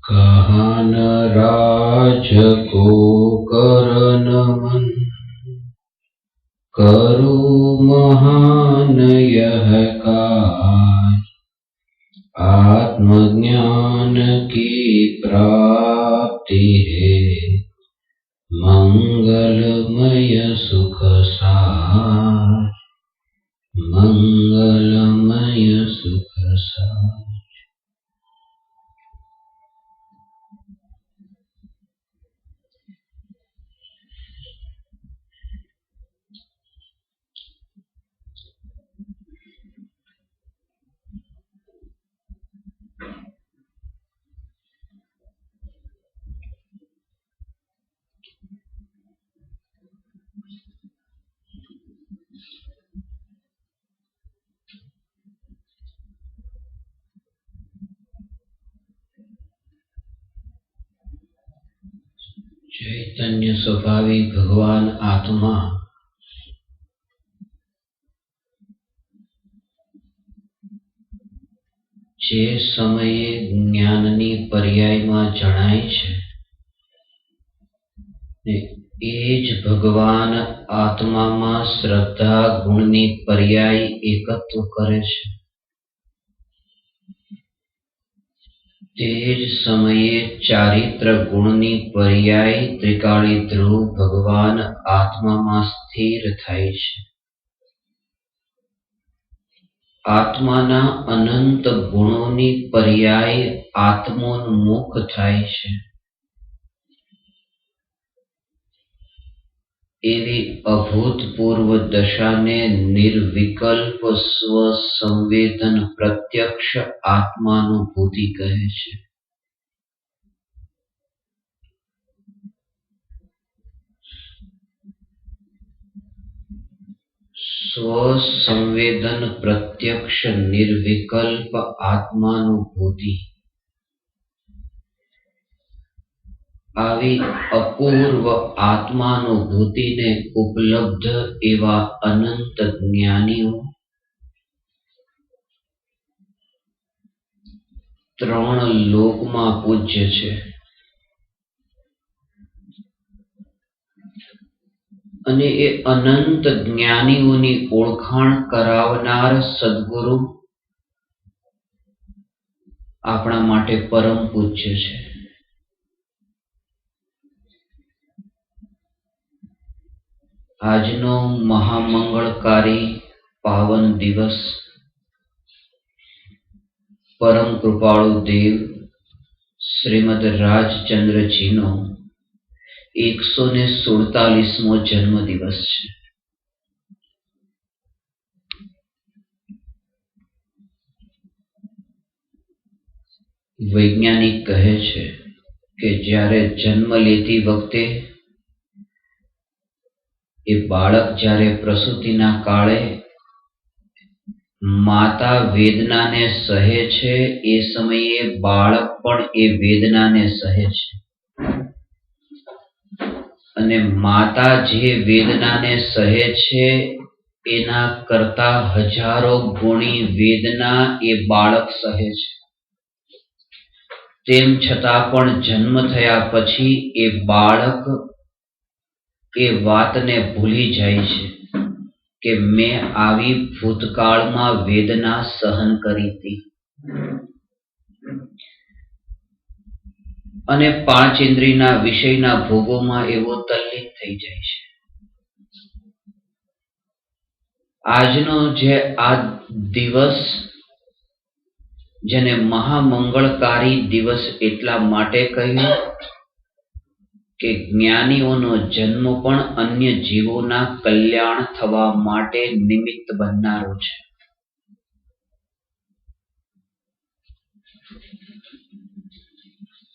कहान राज को करनमन, करो महान यह काज। आत्मज्ञान की प्राप्ति है, मंगलमय सुख सार। मंगलमय सुख सार। चैतन्य स्वभावी भगवान आत्मा જે સમયે જ્ઞાનની પર્યાયમાં જણાય છે એ જ ભગવાન આત્મામાં શ્રદ્ધા ગુણની પર્યાય એકત્વ કરે છે। તે જ સમયે ચારિત્ર ગુણની પર્યાય ત્રિકાળી ધ્રુવ ભગવાન આત્મામાં સ્થિર થાય છે। આત્માના અનંત ગુણોની પર્યાય આત્મોન્મુખ થાય છે। એવી અભૂતપૂર્વ દશાને નિર્વિકલ્પ સ્વ સંવેદન પ્રત્યક્ષ આત્માનુભૂતિ કહે છે। સ્વ સંવેદન પ્રત્યક્ષ નિર્વિકલ્પ આત્માનુભૂતિ આવી અપૂર્વ આત્માનુભૂતિને ઉપલબ્ધ એવા અનંત જ્ઞાનીઓ ત્રણ લોકમાં પૂજ્ય છે। અને એ અનંત જ્ઞાનીઓની ઓળખાણ કરાવનાર સદગુરુ આપણા માટે પરમ પૂજ્ય છે। આજનો મહામંગળકારી પાવન દિવસ પરમ કૃપાળુ દેવ શ્રીમદ રાજચંદ્રજીનો 147મો જન્મ દિવસ છે। વૈજ્ઞાનિક કહે છે કે જ્યારે જન્મ લેતી વખતે એ બાળક જ્યારે પ્રસૂતિના કાળે માતા વેદનાને સહે છે એ સમયે બાળક પણ એ વેદનાને સહે છે। અને માતા જે વેદનાને સહે છે એના કરતા હજારો ગુણી વેદના એ બાળક સહે છે। તેમ છતાં પણ જન્મ થયા પછી એ બાળક એ વાતને ભૂલી જાય છે કે મેં આવી ભૂતકાળમાં વેદના સહન કરી હતી। અને પાંચ ઇન્દ્રિયના વિષયના ભોગોમાં એવો તલ્લીન થઈ જાય છે। આજનો જે આ દિવસ જેને મહામંગળકારી દિવસ એટલા માટે કહ્યું કે જ્ઞાનીઓનો જન્મ પણ અન્ય જીવોના કલ્યાણ થવા માટે નિમિત્ત બનનારો છે।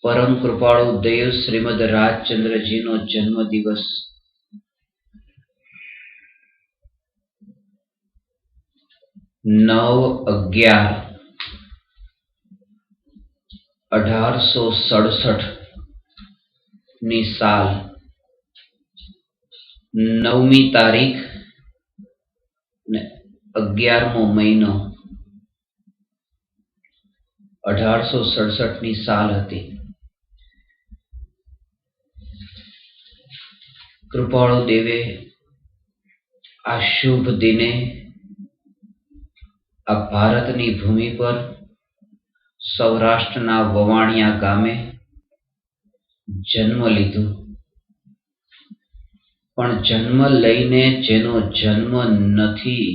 પરમ કૃપાળુ દેવ શ્રીમદ રાજચંદ્રજીનો જન્મ દિવસ 1867 ની સાલ 9મી તારીખ ને 11મો મહિનો 1867 ની સાલ હતી. કૃપાળુ દેવે આ શુભ દિને આ ભારતની ભૂમિ પર સૌરાષ્ટ્રના વવાણિયા ગામે જન્મ લીધો. પણ જન્મ લઈને જેનો જન્મ નથી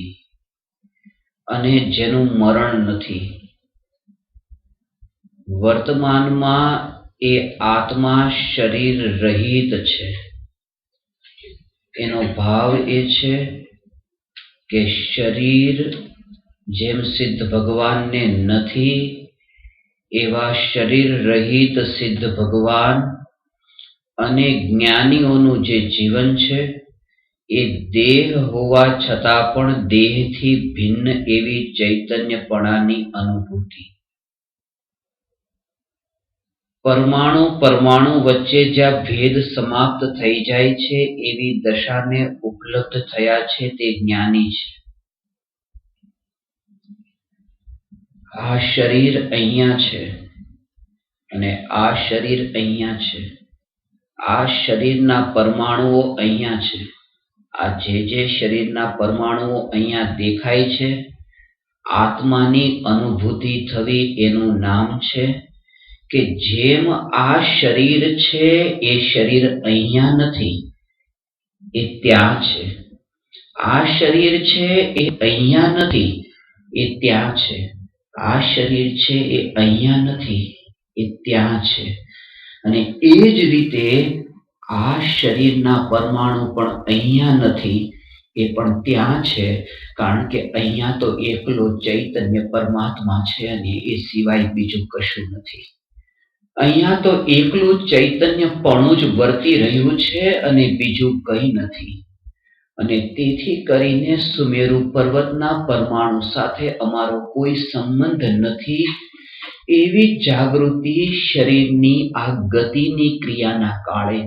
અને જેનું મરણ નથી, વર્તમાનમાં એ આત્મા શરીર રહિત છે. એનો ભાવ એ છે કે શરીર જેમ સિદ્ધ ભગવાનને નથી એવા શરીર રહિત સિદ્ધ ભગવાન અને જ્ઞાનીઓનું જે જીવન છે એ દેહ હોવા છતાં પણ દેહથી ભિન્ન એવી ચૈતન્યપણાની અનુભૂતિ. પરમાણુ પરમાણુ વચ્ચે જ્યાં ભેદ સમાપ્ત થઈ જાય છે એવી દશાને ઉપલબ્ધ થયા છે તે જ્ઞાની છે. આ શરીર અહીંયા છે અને આ શરીર અહીંયા છે. આ શરીરના પરમાણુઓ અહીંયા છે. આ જે શરીરના પરમાણુઓ અહીંયા દેખાય છે, આત્માની અનુભૂતિ થવી એનું નામ છે કે જેમ આ શરીર છે એ શરીર અહીંયા નથી, એ ત્યાં છે. આ શરીર છે એ અહીંયા નથી, એ ત્યાં છે. આ શરીર છે એ અહીંયા નથી, એ ત્યાં છે. અને એ જ રીતે આ શરીરના પરમાણુ પણ અહીંયા નથી, એ પણ ત્યાં છે. કારણ કે અહીંયા તો એકલો ચૈતન્ય પરમાત્મા છે અને એ સિવાય બીજું કશું નથી. અહીંયા તો એકલું ચૈતન્યપણું જ વર્તી રહ્યું છે અને બીજું કંઈ નથી. અને તેથી કરીને સુમેરુ પર્વતના પરમાણુ સાથે અમારો કોઈ સંબંધ નથી એવી જાગૃતિ શરીરની આ ગતિની ક્રિયાના કાળે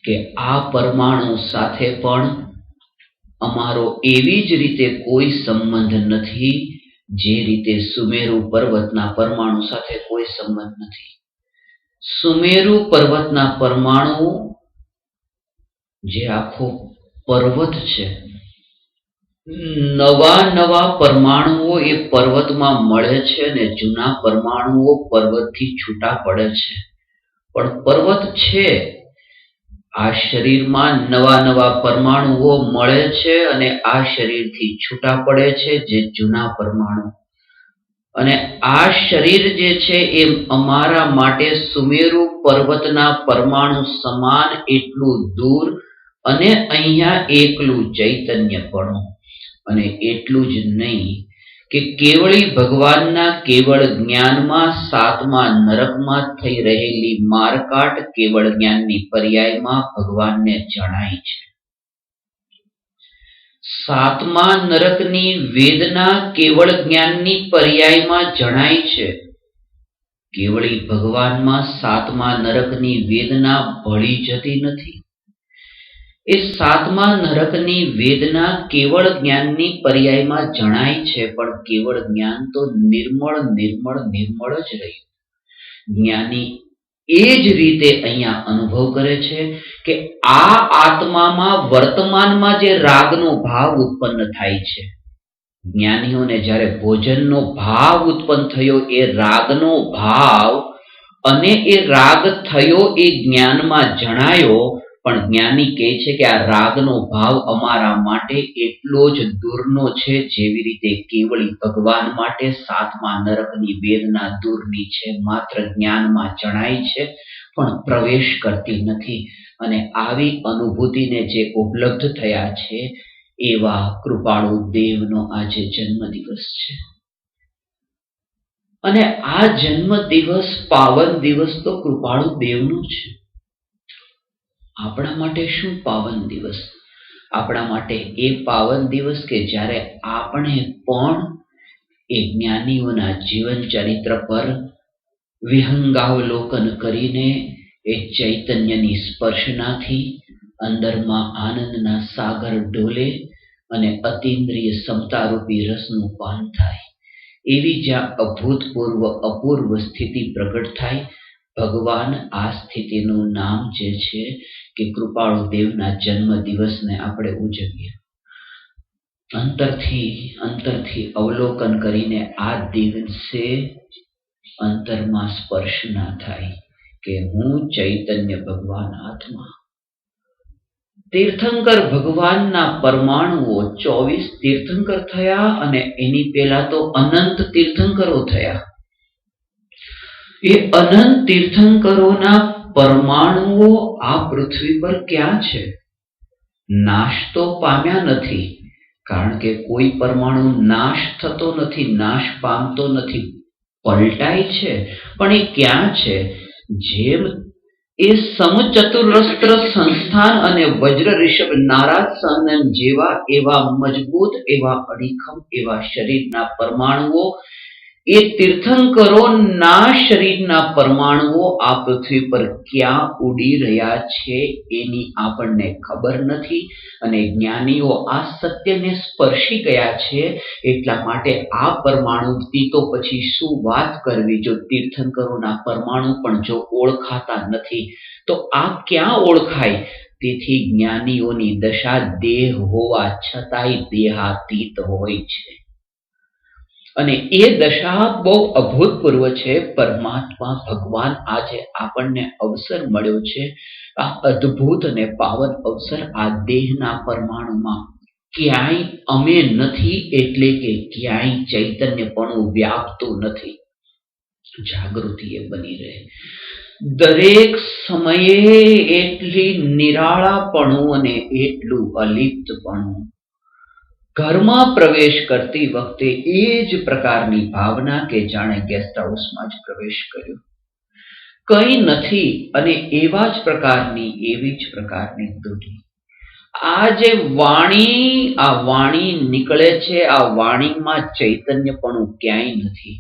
કે આ પરમાણુ સાથે પણ અમારો એવી જ રીતે કોઈ સંબંધ નથી જે રીતે સુમેરુ પર્વતના પરમાણુ સાથે કોઈ સંબંધ નથી. સુમેરુ પર્વતના પરમાણુ જે આખો પર્વત છે, નવા નવા પરમાણુઓ એ પર્વતમાં મળે છે અને જૂના પરમાણુઓ પર્વતથી છૂટા પડે છે. પણ પર્વત છે, આ શરીરમાં નવા નવા પરમાણુઓ મળે છે અને આ શરીરથી છૂટા પડે છે જે જૂના પરમાણુ. અને આ શરીર જે છે એ અમારા માટે સુમેરુ પર્વતના પરમાણુ સમાન એટલું દૂર અને અહીંયા એકલું ચૈતન્યપણું. અને એટલું જ નહીં કે કેવળી ભગવાનના કેવળ જ્ઞાનમાં સાતમા નરકમાં થઈ રહેલી મારકાટ કેવળ જ્ઞાનની પર્યાયમાં ભગવાનને જણાય છે. સાતમા નરકની વેદના કેવળ જ્ઞાનની પર્યાયમાં જણાય છે. કેવળી ભગવાનમાં સાતમા નરકની વેદના ભળી જતી નથી. એ સાતમા નરકની વેદના કેવળ જ્ઞાનની પર્યાયમાં જણાય છે, પણ કેવળ જ્ઞાન તો નિર્મળ નિર્મળ નિર્મળ જ રહ્યું. જ્ઞાની એ જ રીતે અહીંયા અનુભવ કરે છે કે આ આત્મામાં વર્તમાનમાં જે રાગનો ભાવ ઉત્પન્ન થાય છે, જ્ઞાનીઓને જ્યારે ભોજનનો ભાવ ઉત્પન્ન થયો એ રાગનો ભાવ અને એ રાગ થયો એ જ્ઞાનમાં જણાયો. પણ જ્ઞાની કહે છે કે આ રાગનો ભાવ અમારા માટે એટલો જ દૂરનો છે જેવી રીતે કેવળી ભગવાન માટે સાતમા નરકની વેદના દૂરની છે, માત્ર જ્ઞાનમાં જણાય છે પણ પ્રવેશ કરતી નથી. અને આવી અનુભૂતિને જે ઉપલબ્ધ થયા છે એવા કૃપાળુ દેવનો આજે જન્મદિવસ છે. અને આ જન્મ દિવસ, પાવન દિવસ તો કૃપાળુ દેવનો છે. આપણા માટે શું પાવન દિવસ? આપણા માટે એ પાવન દિવસ કે જ્યારે આપણે પણ એ જ્ઞાનીઓના જીવન ચરિત્ર પર વિહંગાવલોકન કરીને એ ચૈતન્યની સ્પર્શનાથી અંદરમાં આનંદના સાગર ડોલે અને અતિન્દ્રિય સમતારૂપી રસનું પાન થાય. એવી જ્યાં અભૂતપૂર્વ અપૂર્વ સ્થિતિ પ્રગટ થાય, ભગવાન આ સ્થિતિનું નામ જે છે કે કૃપાળુ દેવના જન્મ દિવસને આપણે ઉજવીએ. અંતરથી અવલોકન કરીને આ દિવસે અંતરમાં સ્પર્શ ના થાય કે હું ચૈતન્ય ભગવાન આત્મા. તીર્થંકર ભગવાનના પરમાણુઓ 24 તીર્થંકર થયા અને એની પહેલા તો અનંત તીર્થંકરો થયા. એ અનંત તીર્થંકરોના પરમાણુઓ આ પૃથ્વી પર ક્યાં છે? નાશ તો પામ્યા નથી, કારણ કે કોઈ પરમાણુ નાશ થતો નથી, નાશ પામતો નથી, પલટાય છે. પણ એ ક્યાં છે? જેમ એ સમચતુરસ્ત્ર સંસ્થાન અને વજ્ર ઋષભ નારાજ સંયમ જેવા એવા મજબૂત, એવા અડીખમ, એવા શરીરના પરમાણુઓ, એ તીર્થંકરોના શરીરના પરમાણુઓ આ પૃથ્વી પર ક્યાં ઉડી રહ્યા છે એની આપણને ખબર નથી. અને જ્ઞાનીઓ આ સત્યને સ્પર્શી ગયા છે. એટલા માટે આ પરમાણુથી તો પછી શું વાત કરવી? જો તીર્થંકરોના પરમાણુ પણ જો ઓળખાતા નથી તો આ ક્યાં ઓળખાય? તેથી જ્ઞાનીઓની દશા દેહ હોવા છતાંય દેહાતીત હોય છે. અને એ દશા બહુ અભૂતપૂર્વ છે. પરમાત્મા ભગવાન આજે આપણને અવસર મળ્યો છે, આ અદ્ભુત અને પાવન અવસર. આ દેહના પરમાણુમાં ક્યાંય અમે નથી, એટલે કે ક્યાંય ચૈતન્યપણું વ્યાપતું નથી. જાગૃતિ એ બની રહે. દરેક સમયે એટલી નિરાળાપણું અને એટલું અલિપ્તપણું. ઘરમાં પ્રવેશ કરતી વખતે એ જ પ્રકારની ભાવના કે જાણે ગેસ્ટ હાઉસમાં જ પ્રવેશ કર્યો, કંઈ નથી. અને એવા જ પ્રકારની, એવી જ પ્રકારની દુઃખી. આ જે વાણી નીકળે છે, આ વાણીમાં ચૈતન્યપણું ક્યાંય નથી.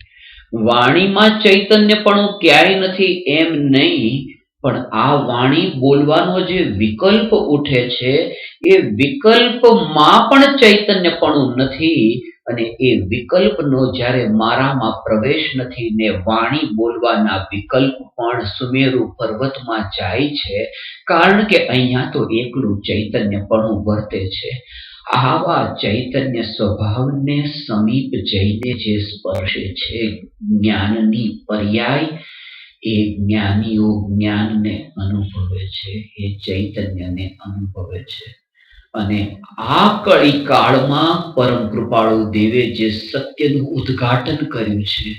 વાણીમાં ચૈતન્યપણું ક્યાંય નથી એમ નહીં, પણ આ વાણી બોલવાનો જે વિકલ્પ ઉઠે છે, એ વિકલ્પમાં પણ ચૈતન્યપણું નથી. અને એ વિકલ્પનો જ્યારે મારામાં પ્રવેશ નથી ને વાણી બોલવાના વિકલ્પ પણ સુમેરુ પર્વતમાં જાય છે, કારણ કે અહીંયા તો એકલું ચૈતન્યપણું વર્તે છે. આવા ચૈતન્ય સ્વભાવને સમીપ જઈને જે સ્પર્શે છે જ્ઞાનની પર્યાય, એ જ્ઞાનીઓ જ્ઞાનને અનુભવે છે, એ ચૈતન્યને અનુભવે છે. અને આ કળી કાળમાં પરમ કૃપાળુ દેવે જે સત્યનું ઉદ્ઘાટન કર્યું છે,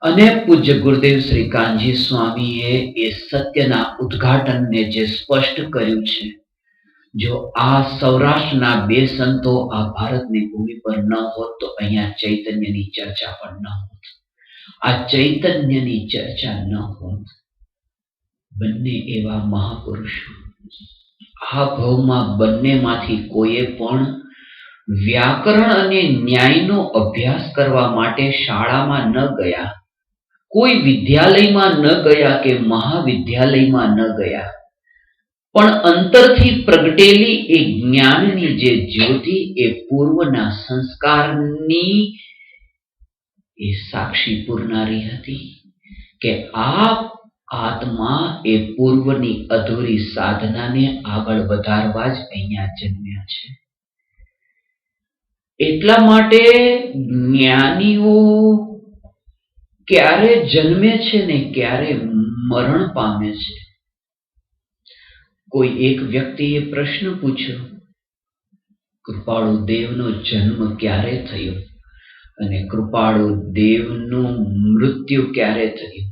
અને પૂજ્ય ગુરુદેવ શ્રી કાનજી સ્વામીએ એ સત્યના ઉદ્ઘાટનને જે સ્પષ્ટ કર્યું છે, જો આ સૌરાષ્ટ્રના બે સંતો આ ભારતની ભૂમિ પર ન હોત તો અહીંયા ચૈતન્યની ચર્ચા પણ ન હોત. આ ચૈતન્યની ચર્ચા ન હોત. બંને એવા મહાપુરુષો, આ ભાવમાં બંનેમાંથી કોઈએ પણ વ્યાકરણ અને ન્યાયનો અભ્યાસ કરવા માટે શાળામાં ન ગયા, કોઈ વિદ્યાલયમાં ન ગયા કે મહાવિદ્યાલયમાં ન ગયા, પણ અંતરથી પ્રગટેલી એ જ્ઞાનની જે જ્યોતિ, એ પૂર્વના સંસ્કારની એ સાક્ષી પૂરનારી હતી કે આ આત્મા એ પૂર્વની અધૂરી સાધનાને આગળ વધારવા જ અહીંયા જન્મ્યા છે. એટલા માટે જ્ઞાનીઓ ક્યારે જન્મે છે ને ક્યારે મરણ પામે છે. કોઈ એક વ્યક્તિએ પ્રશ્ન પૂછ્યો, કૃપાળુ દેવનો જન્મ ક્યારે થયો અને કૃપાળુ દેવનું મૃત્યુ ક્યારે થયું?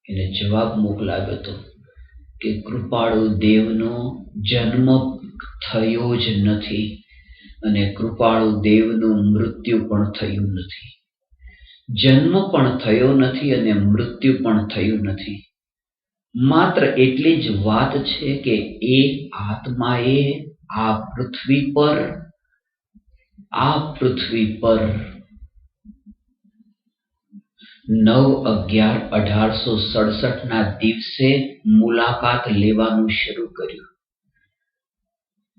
એને જવાબ મોકલાવ્યો હતો કે કૃપાળુ દેવનો જન્મ થયો જ નથી અને કૃપાળુ દેવનું મૃત્યુ પણ થયું નથી. જન્મ પણ થયો નથી અને મૃત્યુ પણ થયું નથી. માત્ર એટલી જ વાત છે કે એ આત્માએ આ પૃથ્વી પર 9/11/1867 દિવસે મુલાકાત લેવાનું શરૂ કર્યું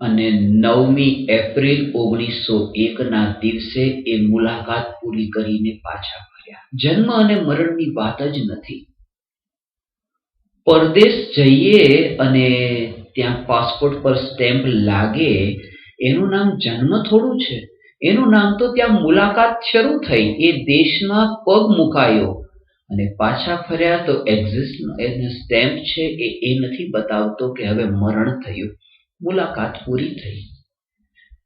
અને 9મી એપ્રિલ 1901 દિવસે એ મુલાકાત પૂરી કરીને પાછા ફર્યા. જન્મ અને મરણની વાત જ નથી. પરદેશ જઈએ અને ત્યાં પાસપોર્ટ પર સ્ટેમ્પ લાગે એનું નામ જન્મ થોડું છે. એનું નામ તો ત્યાં મુલાકાત શરૂ થઈ, એ દેશમાં પગ મુકાયો અને પાછા ફર્યા તો સ્ટેમ્પ છે એ નથી બતાવતો કે હવે મરણ થયું, મુલાકાત પૂરી થઈ.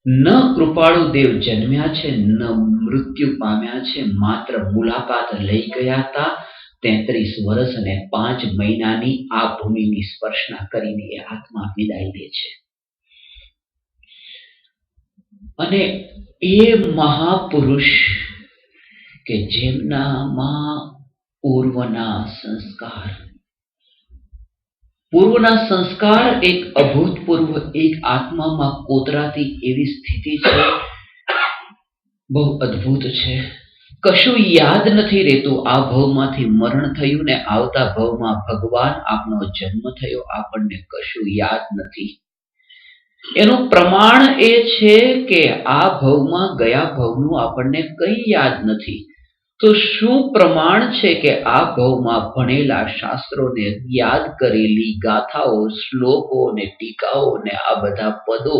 ન કૃપાળુ દેવ જન્મ્યા છે, ન મૃત્યુ પામ્યા છે, માત્ર મુલાકાત લઈ ગયા હતા. 33 વર્ષ અને 5 મહિનાની આ ભૂમિની સ્પર્શના કરીને એ આત્મા વિદાય લે છે. અને એ મહાપુરુષ કે જેમનામાં પૂર્વના સંસ્કાર એક અભૂતપૂર્વ એક આત્મામાં કોતરાતી એવી સ્થિતિ છે, બહુ અદ્ભુત છે. કશું યાદ નથી રહેતું. આ ભવમાંથી મરણ થયું ને આવતા ભવમાં ભગવાન આપનો જન્મ થયો, આપણને કશું યાદ નથી. એનું પ્રમાણ એ છે કે આ ભવમાં ગયા ભવનું આપણને કંઈ યાદ નથી. તો શું પ્રમાણ છે કે આ ભવમાં ભણેલા શાસ્ત્રોને યાદ કરેલી ગાથાઓ, શ્લોકો ને ટીકાઓ ને આ બધા પદો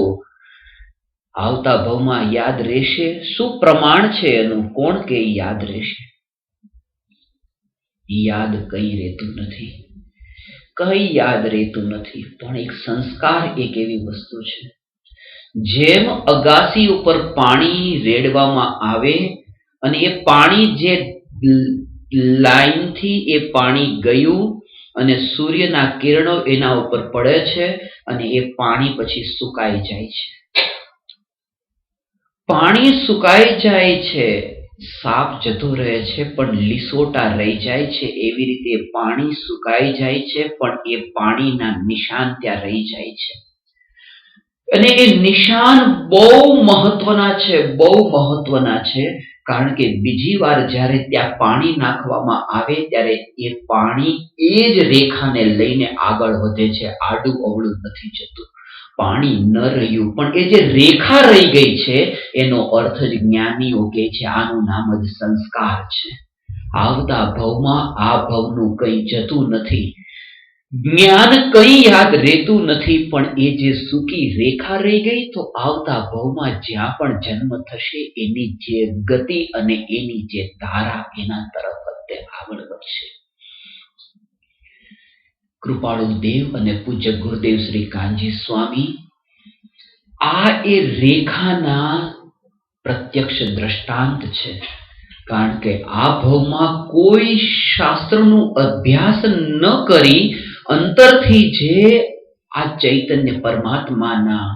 આવતા ભવમાં યાદ રહેશે? શું પ્રમાણ છે એનું? કોણ કે યાદ રહેશે? યાદ કઈ રહેતું નથી, કઈ યાદ રહેતું નથી. પણ એક સંસ્કાર એક એવી વસ્તુ છે, જેમ અગાસી ઉપર પાણી રેડવામાં આવે અને એ પાણી જે લાઈનથી એ પાણી ગયું અને સૂર્યના કિરણો એના ઉપર પડે છે અને એ પાણી પછી સુકાઈ જાય છે. પાણી સુકાઈ જાય છે, સાપ જતો રહે છે પણ લીસોટા રહી જાય છે. એવી રીતે પાણી સુકાઈ જાય છે પણ એ પાણીના નિશાન ત્યાં રહી જાય છે. અને એ નિશાન બહુ મહત્વના છે, બહુ મહત્વના છે. કારણ કે બીજી વાર જ્યારે ત્યાં પાણી નાખવામાં આવે ત્યારે એ પાણી એ જ રેખાને લઈને આગળ વધે છે, આડું અવળું નથી જતું. પાણી ન રહ્યું પણ એ જે રેખા રહી ગઈ છે એનો અર્થ જ જ્ઞાનીઓ કહે છે આનું નામ જ સંસ્કાર છે. આવતા ભવમાં આ ભવનું કંઈ જતું નથી, જ્ઞાન કંઈ યાદ રહેતું નથી, પણ એ જે સૂકી રેખા રહી ગઈ તો આવતા ભવમાં જ્યાં પણ જન્મ થશે એની જે ગતિ અને એની જે ધારા એના તરફ તે આગળ વધશે. કૃપાળુ દેવ અને પૂજ્ય ગુરુદેવ શ્રી કાનજી સ્વામી આ એ રેખાના પ્રત્યક્ષ દ્રષ્ટાંત છે. કારણ કે આ ભવમાં કોઈ શાસ્ત્રનું અભ્યાસ ન કરી અંતરથી જે આ ચૈતન્ય પરમાત્માના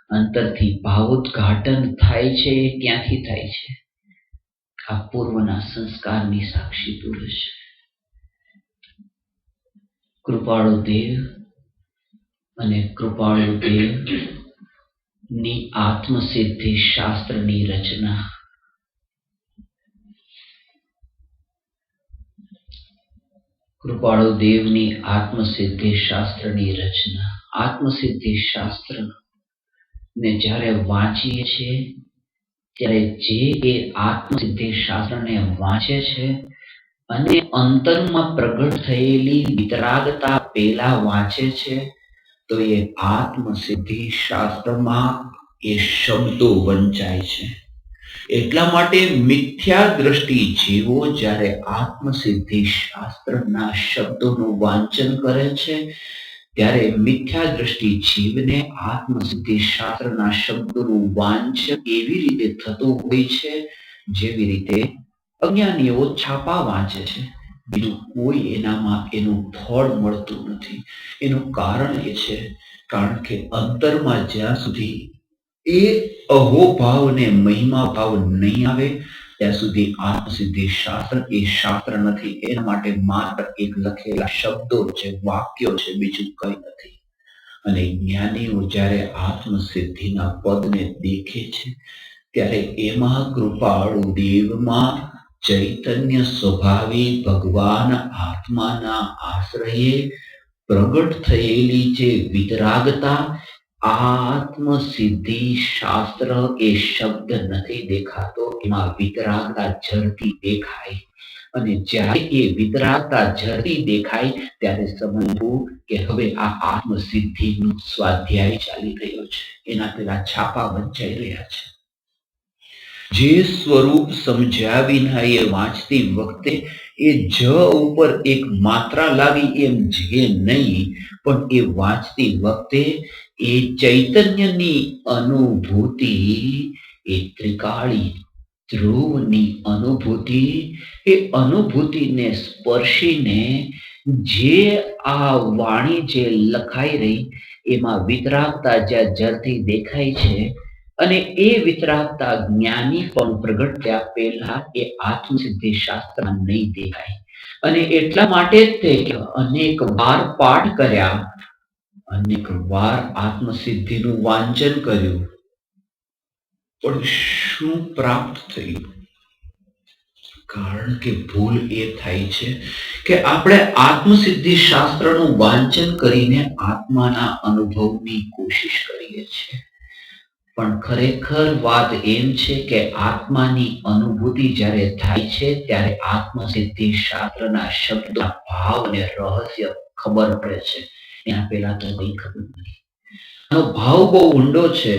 અંતરથી ભાવોદ્ઘાટન થાય છે, ક્યાંથી થાય છે? આ પૂર્વના સંસ્કારની સાક્ષી પુરુષ કૃપાળુ દેવ અને કૃપાળુ દેવ ની આત્મસિદ્ધિ શાસ્ત્રની રચના. કૃપાળુ દેવની આત્મસિદ્ધિ શાસ્ત્રની રચના. આત્મસિદ્ધિ શાસ્ત્ર ને જ્યારે વાંચીએ છીએ ત્યારે જે એ આત્મસિદ્ધિ શાસ્ત્રને વાંચે છે અને અંતરમાં પ્રગટ થયેલી વિતરાગતા પેલા વાંચે છે તો એ આત્મસિદ્ધિ શાસ્ત્રમાં એ શબ્દો વંચાય છે. એટલા માટે મિથ્યા દ્રષ્ટિ જીવો જ્યારે આત્મસિદ્ધિ શાસ્ત્રના શબ્દોનું વાંચન કરે છે ત્યારે મિથ્યા દ્રષ્ટિ જીવને આત્મસિદ્ધિ શાસ્ત્રના શબ્દોનું વાંચન એવી રીતે થતું હોય છે જેવી રીતે અજ્ઞાનીઓ છાપા વાંચે છે. બીજું કોઈ એનામાં એનું ફળ મળતું નથી. એનું કારણ એ છે કારણ કે અંતરમાં જ્યાં સુધી એ અહોભાવ ને મહિમા ભાવ નહીં આવે ત્યાં સુધી આત્મસિદ્ધિ શાસ્ત્ર એ શાસ્ત્ર નથી. એના માટે માત્ર એક લખેલા શબ્દો છે, વાક્યો છે, બીજું કંઈ નથી. અને જ્ઞાનીઓ જ્યારે આત્મસિદ્ધિના પદને દેખે છે ત્યારે એમાં કૃપાળુ દેવમાં ચૈતન્ય સ્વભાવી ભગવાન આત્માના આશ્રયે પ્રગટ થયેલી જે વિતરાગતા, આત્મ સિદ્ધિ શાસ્ત્ર એ શબ્દ નથી દેખાતો, એમાં વિતરાગતા ઝરતી દેખાય. અને જ્યારે એ વિતરાગતા ઝરતી દેખાય ત્યારે સમજવું કે હવે આ આત્મ સિદ્ધિનો સ્વાધ્યાય ચાલી રહ્યો છે. એના પેલા છાપા વંચાઈ રહ્યા છે. જે સ્વરૂપ સમજ્યા વિના એ વાંચતી વખતે એ જ ઉપર એક માત્રા લાવી એમ જે નહીં, પણ એ વાંચતી વખતે એ ચૈતન્યની અનુભૂતિ, એ ત્રિકાળી ધ્રુવની અનુભૂતિ, એ અનુભૂતિને સ્પર્શીને જે આ વાણી જે લખાઈ રહી એમાં વિતરાગતા જ્યાં ઝરતી દેખાય છે, અને એ વિતરાગતા જ્ઞાની પણ પ્રગટ થયા પહેલા એ આત્મસિદ્ધિ શાસ્ત્રમાં નહીં દેખાય. અને એટલા માટે જ તે અનેક વાર પાઠ કર્યા, અનેક વાર આત્મસિદ્ધિનું વાંચન કર્યું, પણ શું પ્રાપ્ત થયું? કારણ કે ભૂલ એ થાય છે કે આપણે આત્મસિદ્ધિ શાસ્ત્રનું વાંચન કરીને આત્માના અનુભવની કોશિશ કરીએ છીએ. પણ ખરેખર વાત એમ છે કે આત્માની અનુભૂતિ જ્યારે થાય છે ત્યારે આત્મસિદ્ધિ શાસ્ત્રના શબ્દના ભાવ અને રહસ્ય ખબર પડે છે. એના પહેલા તો કંઈ ખબર નથી. આનો ભાવ બહુ ઊંડો છે.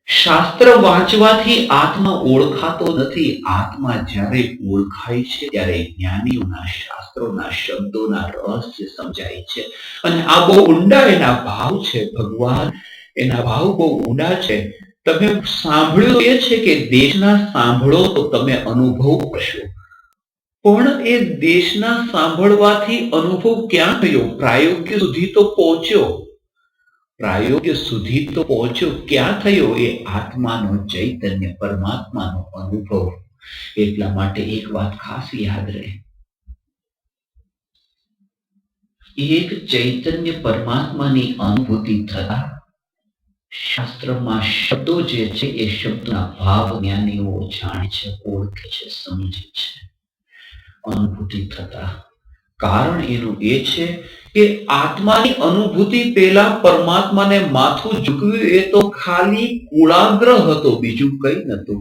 શાસ્ત્ર વાંચવાથી આત્મા ઓળખાતો નથી. આત્મા જ્યારે ઓળખાય છે ત્યારે જ્ઞાનીઓના શાસ્ત્રોના શબ્દોના રહસ્ય સમજાય છે. અને આ બહુ ઊંડા એના ભાવ છે. ભગવાન એના ભાવ બહુ ઊંડા છે. તમે સાંભળ્યું એ છે કે દેશના સાંભળો તો તમે અનુભવ કરશો, પણ એ દેશના સાંભળવાથી અનુભવ ક્યાં થયો? પ્રાયોગ્ય સુધી તો પહોંચ્યો. પ્રાયોગ્ય સુધી તો પહોંચ્યો ક્યાં થયો? એ આત્માનો ચૈતન્ય પરમાત્માનો અનુભવ. એટલા માટે એક વાત ખાસ યાદ રહે, એક ચૈતન્ય પરમાત્માની અનુભૂતિ થતા શાસ્ત્રમાં શબ્દો જે છે એ શબ્દના ભાવ જ્ઞાનીઓ જાણે છે, ઓળખે છે, સમજે છે. અનુભૂતિ થતા કારણ એનું એ છે કે આત્માની અનુભૂતિ પહેલા પરમાત્માને માથું ઝૂકવ્યું એ તો ખાલી કુળાગ્ર હતો, બીજું કઈ નતું.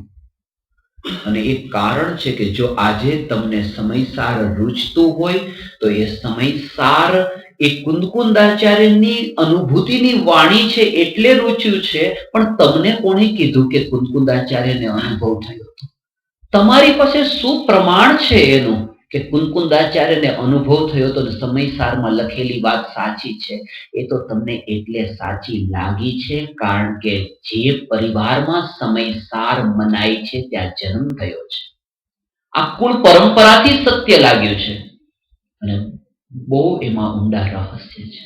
અને એક કારણ છે કે જો આજે તમને સમયસાર રૂચતું હોય તો એ સમયસાર એ કુંદકુંદાચાર્યની અનુભૂતિની વાણી છે એટલે રૂચ્યું છે. પણ તમને કોણે કીધું કે કુંદકુંદાચાર્યને અનુભવ થયો? તમારી પાસે શું પ્રમાણ છે એનું કે કુંદકુંદાચાર્યને અનુભવ થયો તો સમયસારમાં લખેલી વાત સાચી છે? એ તો તમને એટલે સાચી લાગી છે કારણ કે જે પરિવારમાં સમયસાર મનાય છે ત્યાં જન્મ થયો છે. આ કુળ પરંપરાથી સત્ય લાગ્યું છે. અને બહુ એમાં ઊંડા રહસ્ય છે.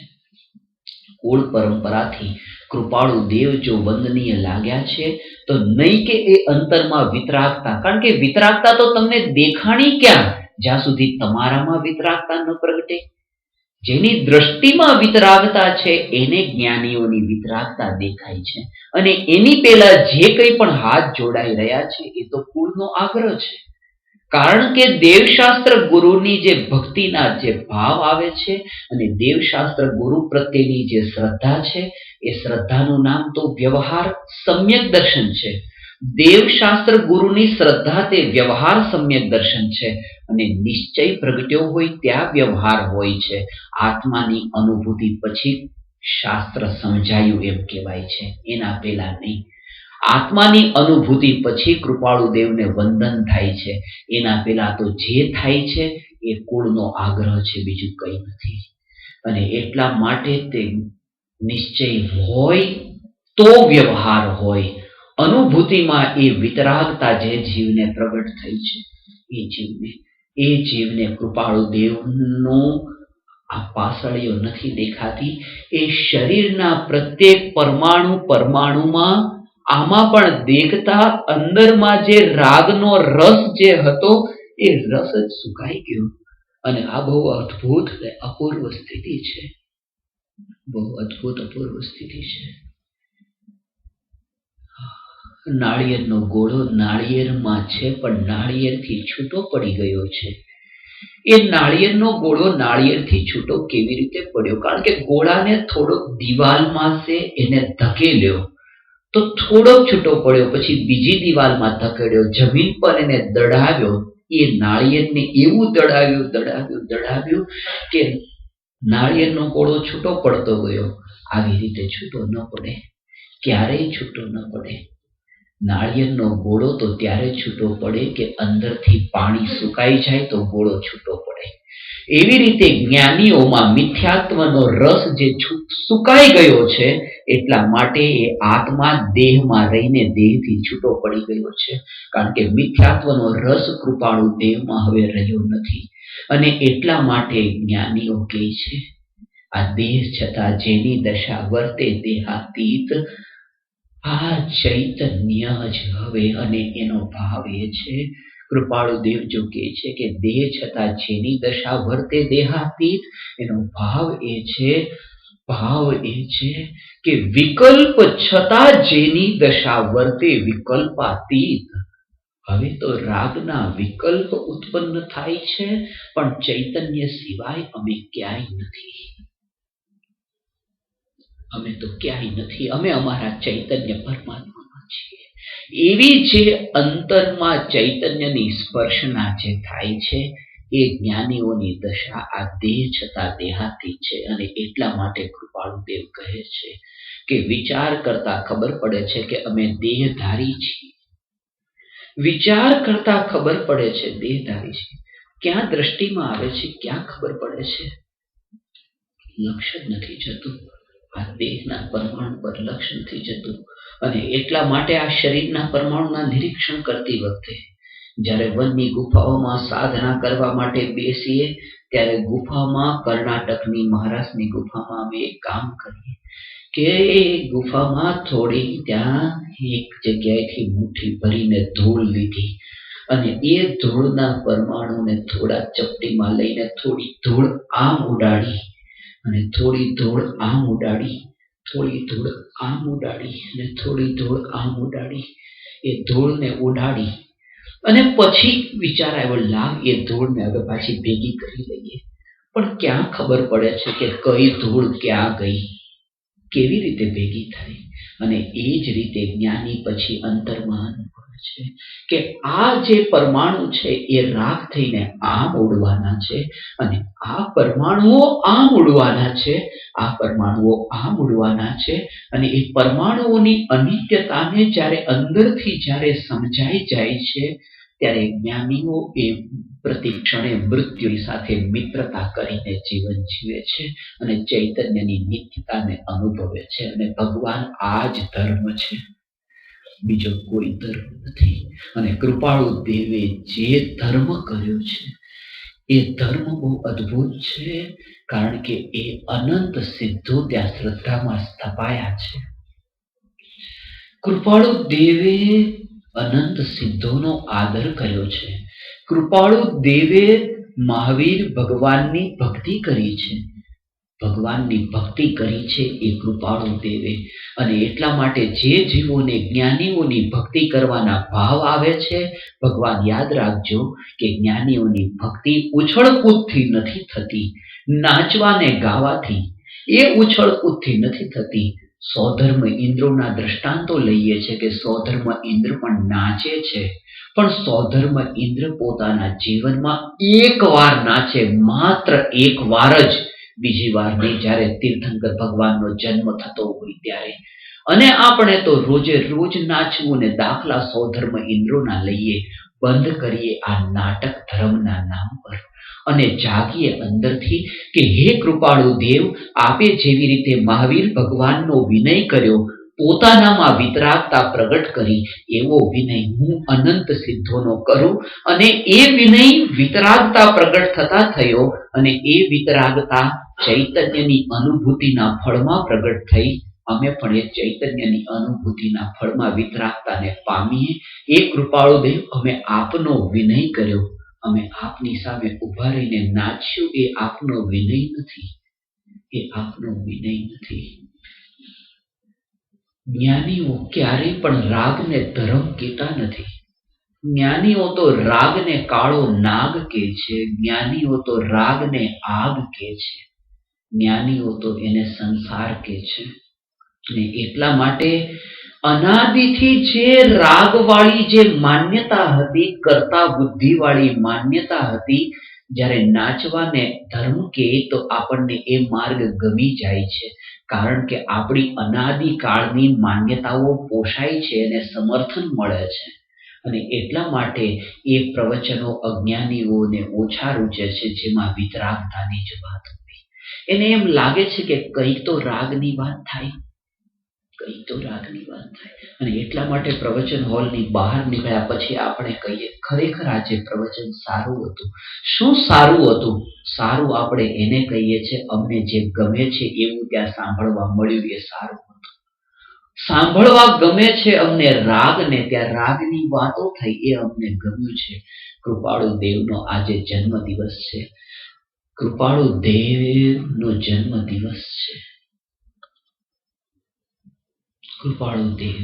કુળ પરંપરાથી કૃપાળુ દેવ જો વંદનીય લાગ્યા છે તો નહીં કે એ અંતરમાં વિતરાગતા, કારણ કે વિતરાગતા તો તમને દેખાણી ક્યાં જ્યાં સુધી તમારામાં વિતરાગતા ન પ્રગટે. જેની દ્રષ્ટિમાં વિતરાગતા છે એને જ્ઞાનીઓની વિતરાગતા દેખાય છે. અને એની પહેલા જે કંઈ પણ હાથ જોડાઈ રહ્યા છે એ તો કુળનો આગ્રહ છે. કારણ કે દેવશાસ્ત્ર ગુરુની જે ભક્તિના જે ભાવ આવે છે અને દેવશાસ્ત્ર ગુરુ પ્રત્યેની જે શ્રદ્ધા છે એ શ્રદ્ધાનું નામ તો વ્યવહાર સમ્યક દર્શન છે. દેવશાસ્ત્ર ગુરુની શ્રદ્ધા તે વ્યવહાર સમ્યક દર્શન છે. અને નિશ્ચય પ્રગટ્યો હોય ત્યાં વ્યવહાર હોય છે. આત્માની અનુભૂતિ પછી શાસ્ત્ર સમજાયું એમ કહેવાય છે, એના પહેલા નહીં. આત્માની અનુભૂતિ પછી કૃપાળુ દેવને વંદન થાય છે. એના પહેલા તો જે થાય છે એ કુળનો આગ્રહ છે, બીજું કંઈ નથી. અને એટલા માટે તે નિશ્ચય હોય તો વ્યવહાર હોય. અનુભૂતિમાં એ વિતરાગતા જે જીવને પ્રગટ થઈ છે એ જીવને કૃપાળુ દેવનો આ પાસળીઓ નથી દેખાતી. એ શરીરના પ્રત્યેક પરમાણુમાં આમાં પણ દેખતા અંદરમાં જે રાગનો રસ જે હતો એ રસ જ સુકાઈ ગયો. અને આ બહુ અદ્ભુત અને અપૂર્વ સ્થિતિ છે. બહુ અદ્ભુત અપૂર્વ સ્થિતિ છે. નાળિયેરનો ગોળો નાળિયેરમાં છે, પણ નાળિયેરથી છૂટો પડી ગયો છે. એ નાળિયેરનો ગોળો નાળિયેરથી છૂટો કેવી રીતે પડ્યો? કારણ કે ગોળાને થોડોક દિવાલમાં છે એને ધકેલ્યો તો થોડોક છૂટો પડ્યો, પછી બીજી દિવાલમાં ધકેલ્યો, જમીન પર એને દડાવ્યો. એ નાળિયેરને એવું દડાવ્યું કે નાળિયેરનો ગોળો છૂટો પડતો ગયો. આવી રીતે છૂટો ન પડે, ક્યારેય છૂટો ન પડે. નાળિયેરનો ગોળો તો ત્યારે છૂટો પડે કે અંદરથી પાણી સુકાઈ જાય તો ગોળો છૂટો પડે. એવી રીતે જ્ઞાનીઓમાં મિથ્યાત્વનો રસ જે સુકાઈ ગયો છે, એટલા માટે એ આત્મા દેહમાં રહીને દેહથી છૂટો પડી ગયો છે. કારણ કે મિથ્યાત્વનો રસ કૃપાળુ દેહમાં હવે રહ્યો નથી. અને એટલા માટે જ્ઞાનીઓ કહે છે, આ દેહ છતાં જેની દશા વર્તે દેહાતીત, આ ચૈતન્ય જ હવે. અને એનો ભાવ એ છે, કૃપાળુ દેવ જો કહે છે કે દેહ છતાં જેની દશા વર્તે દેહાતીત, એનો ભાવ એ છે કે વિકલ્પ છતાં જેની દશા વર્તે વિકલ્પાતીત. હવે તો રાગના વિકલ્પ ઉત્પન્ન થાય છે, પણ ચૈતન્ય સિવાય અમે ક્યાંય નથી. અમે તો ક્યાંય નથી. અમે અમારા ચૈતન્ય પરમાત્મામાં છીએ. એવી જે અંતરમાં ચૈતન્યની સ્પર્શના જે થાય છે, એ જ્ઞાનીઓની દશા આ દેહ છતાં દેહાતી છે. અને એટલા માટે કૃપાળુ દેવ કહે છે કે વિચાર કરતા ખબર પડે છે કે અમે દેહધારી છીએ. વિચાર કરતા ખબર પડે છે દેહધારી છે. ક્યાં દ્રષ્ટિમાં આવે છે, ક્યાં ખબર પડે છે? લક્ષ્ય જ નથી જતું. આ દેહના પરમાણુ પર લક્ષ્ય નથી જતું. અને એટલા માટે આ શરીરના પરમાણુના નિરીક્ષણ કરતી વખતે જ્યારે વનની ગુફાઓમાં સાધના કરવા માટે બેસીએ, ત્યારે ગુફામાં, કર્ણાટકની મહારાષ્ટ્રની ગુફામાં અમે એક કામ કરીએ કે એ ગુફામાં થોડી ત્યાં એક જગ્યાએથી મુઠ્ઠી ભરીને ધૂળ લીધી અને એ ધૂળના પરમાણુને થોડા ચપટીમાં લઈને થોડી ધૂળ આમ ઉડાડી અને થોડી ધૂળ આમ ઉડાડી, થોડી ધૂળ આમ ઉડાડી અને થોડી ધૂળ આમ ઉડાડી. એ ધૂળને ઉડાડી અને પછી વિચાર આવ્યો, લાવ એ ધૂળને હવે પાછી ભેગી કરી લઈએ. પણ ક્યાં ખબર પડે છે કે કઈ ધૂળ ક્યાં ગઈ, કેવી રીતે ભેગી થાય? અને એ જ રીતે જ્ઞાની પછી અંતરમાં અનુભવે છે કે આ જે પરમાણુ છે એ રાગ થઈને આમ ઉડવાના છે અને આ પરમાણુઓ આમ ઉડવાના છે, આ પરમાણુઓ આમ ઉડવાના છે. અને એ પરમાણુઓની અનિત્યતાને જ્યારે અંદરથી જ્યારે સમજાઈ જાય છે, ત્યારે જ્ઞાનીઓ એ પ્રતિક્ષણે મૃત્યુ સાથે મિત્રતા કરીને જીવન જીવે છે અને ચૈતન્યની નિત્યતાને અનુભવે છે. અને ભગવાન આ જ ધર્મ છે, બીજો કોઈ ધર્મ નથી. અને કૃપાળુ દેવે જે ધર્મ કર્યો છે એ ધર્મ બહુ અદ્ભુત છે, કારણ કે એ અનંત સિદ્ધો ત્યાં શ્રદ્ધામાં સ્થપાયા છે. કૃપાળુ દેવે અનંત સિદ્ધોનો આદર કર્યો છે. કૃપાળુ દેવે મહાવીર ભગવાનની ભક્તિ કરી છે. ભગવાનની ભક્તિ કરી છે એ કૃપાળુ દેવે. અને એટલા માટે જે જીવોને જ્ઞાનીઓની ભક્તિ કરવાના ભાવ આવે છે, ભગવાન યાદ રાખજો કે જ્ઞાનીઓની ભક્તિ ઉછળકૂદથી નથી થતી, નાચવાને ગાવાથી. એ ઉછળકૂદથી નથી થતી. સ્વધર્મ ઇન્દ્રોના દ્રષ્ટાંતો લઈએ છે કે સ્વધર્મ ઇન્દ્ર પણ નાચે છે, પણ સ્વધર્મ ઇન્દ્ર પોતાના જીવનમાં એક વાર નાચે, માત્ર એક વાર જ, બીજી વાર નહીં, જ્યારે તીર્થંકર ભગવાનનો જન્મ થતો હોય ત્યારે. અને આપણે તો રોજે રોજ નાચવું ને દાખલા સ્વધર્મ ઇન્દ્રોના લઈએ. બંધ કરીએ આ નાટક ધર્મના નામ પર અને જાગીએ અંદરથી કે હે કૃપાળુ દેવ, આપે જેવી રીતે મહાવીર ભગવાનનો વિનય કર્યો, પોતાનામાં વિતરાગતા પ્રગટ કરી, એવો વિનય હું અનંત સિદ્ધોનો કરું. અને એ વિનય વિતરાગતા પ્રગટ થતા થયો અને એ વિતરાગતા ચૈતન્યની અનુભૂતિના ફળમાં પ્રગટ થઈ. અમે પણ એ ચૈતન્યની અનુભૂતિના ફળમાં વિતરાગતાને પામીએ. એ કૃપાળુ દેવ, અમે આપનો વિનય કર્યો, અમે આપની સામે ઉભા રહીને નાચ્યું. એ આપનો વિનય નથી, એ આપનો વિનય નથી. જ્ઞાનીઓ ક્યારેય પણ રાગને ધર્મ કહેતા નથી. જ્ઞાનીઓ તો રાગને કાળો નાગ કહે છે. જ્ઞાનીઓ તો રાગને આગ કહે છે. જ્ઞાનીઓ તો એને સંસાર કહે છે. અને એટલા માટે અનાદિથી જે રાગવાળી જે માન્યતા હતી, કરતા બુદ્ધિવાળી માન્યતા હતી, જ્યારે નાચવાને ધર્મ કહે તો આપણને એ માર્ગ ગમી જાય છે. કારણ કે આપણી અનાદિકાળની માન્યતાઓ પોષાય છે અને સમર્થન મળે છે. અને એટલા માટે એ પ્રવચનો અજ્ઞાનીઓને ઓછા રૂચે છે, જેમાં વિતરાગતાની જ વાત હોય. એને એમ લાગે છે કે કંઈક તો રાગની વાત થાય, કંઈક તો રાગની વાત થાય. અને એટલા માટે પ્રવચન હોલની બહાર નીકળ્યા પછી આપણે કહીએ, ખરેખર આજે પ્રવચન સારું હતું. શું સારું હતું? સારું આપણે એને કહીએ છીએ, અમને જે ગમે છે એવું ત્યાં સાંભળવા મળ્યું એ સારું હતું. સાંભળવા ગમે છે અમને રાગને, ત્યાં રાગની વાતો થઈ એ અમને ગમ્યું છે. કૃપાળુ દેવનો આજે જન્મ દિવસ છે. કૃપાળુ દેવનો જન્મ દિવસ છે. કૃપાળુ દેવ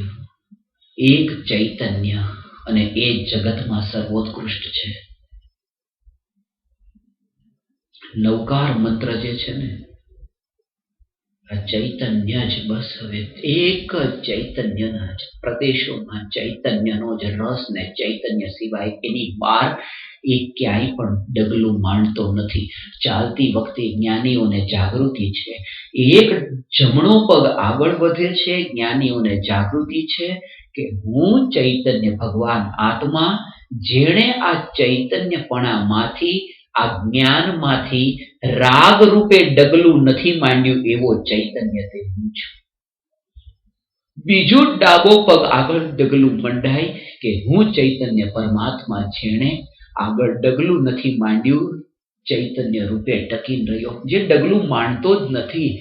એક ચૈતન્ય અને એ જગતમાં સર્વોત્કૃષ્ટ છે. નવકાર મંત્ર જે છે ને, આ ચૈતન્ય જ બસ. હવે એક ચૈતન્યના જ પ્રદેશોમાં ચૈતન્યનો જ રસ ને ચૈતન્ય સિવાય એની બહાર એ ક્યાંય પણ ડગલું માંડતો નથી. ચાલતી વખતે જ્ઞાનીઓને જાગૃતિ છે. એક જમણો પગ આગળ વધે છે. જ્ઞાનીઓને જાગૃતિ છે કે હું ચૈતન્ય ભગવાન આત્મા, જેણે આ ચૈતન્યપણામાંથી, આ જ્ઞાનમાંથી રાગ રૂપે ડગલું નથી માંડ્યું, એવો ચૈતન્ય તે હું છું. બીજું ડાબો પગ આગળ ડગલું મંડાય કે હું ચૈતન્ય પરમાત્મા, જેણે આગળ ડગલું નથી માંડ્યું, ચૈતન્ય રૂપે ટકી રહ્યો, જે ડગલું માંડતો જ નથી.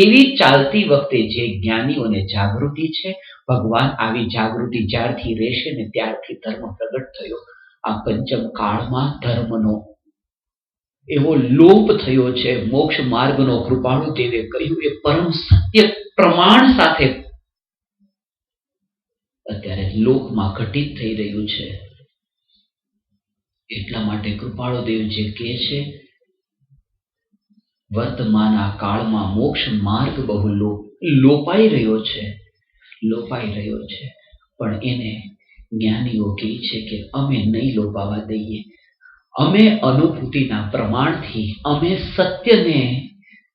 એવી ચાલતી વખતે જે જ્ઞાનીઓને જાગૃતિ છે, ભગવાન આવી જાગૃતિ જ્યારથી રહેશે ને ત્યારથી ધર્મ પ્રગટ થયો. આ પંચમ કાળમાં ધર્મનો એવો લોપ થયો છે. મોક્ષ માર્ગનો કૃપાળુ દેવે કહ્યું એ પરમ સત્ય પ્રમાણ સાથે અત્યારે લોકમાં ઘટિત થઈ રહ્યું છે. એટલા માટે કૃપાળુ દેવ જે કહે છે, વર્તમાન આ કાળમાં મોક્ષ માર્ગ બહુ લોપાઈ રહ્યો છે, લોપાઈ રહ્યો છે. પણ એને જ્ઞાનીઓ કહે છે કે અમે નહીં લોપાવા દઈએ. અમે અનુભૂતિના પ્રમાણથી અમે સત્યને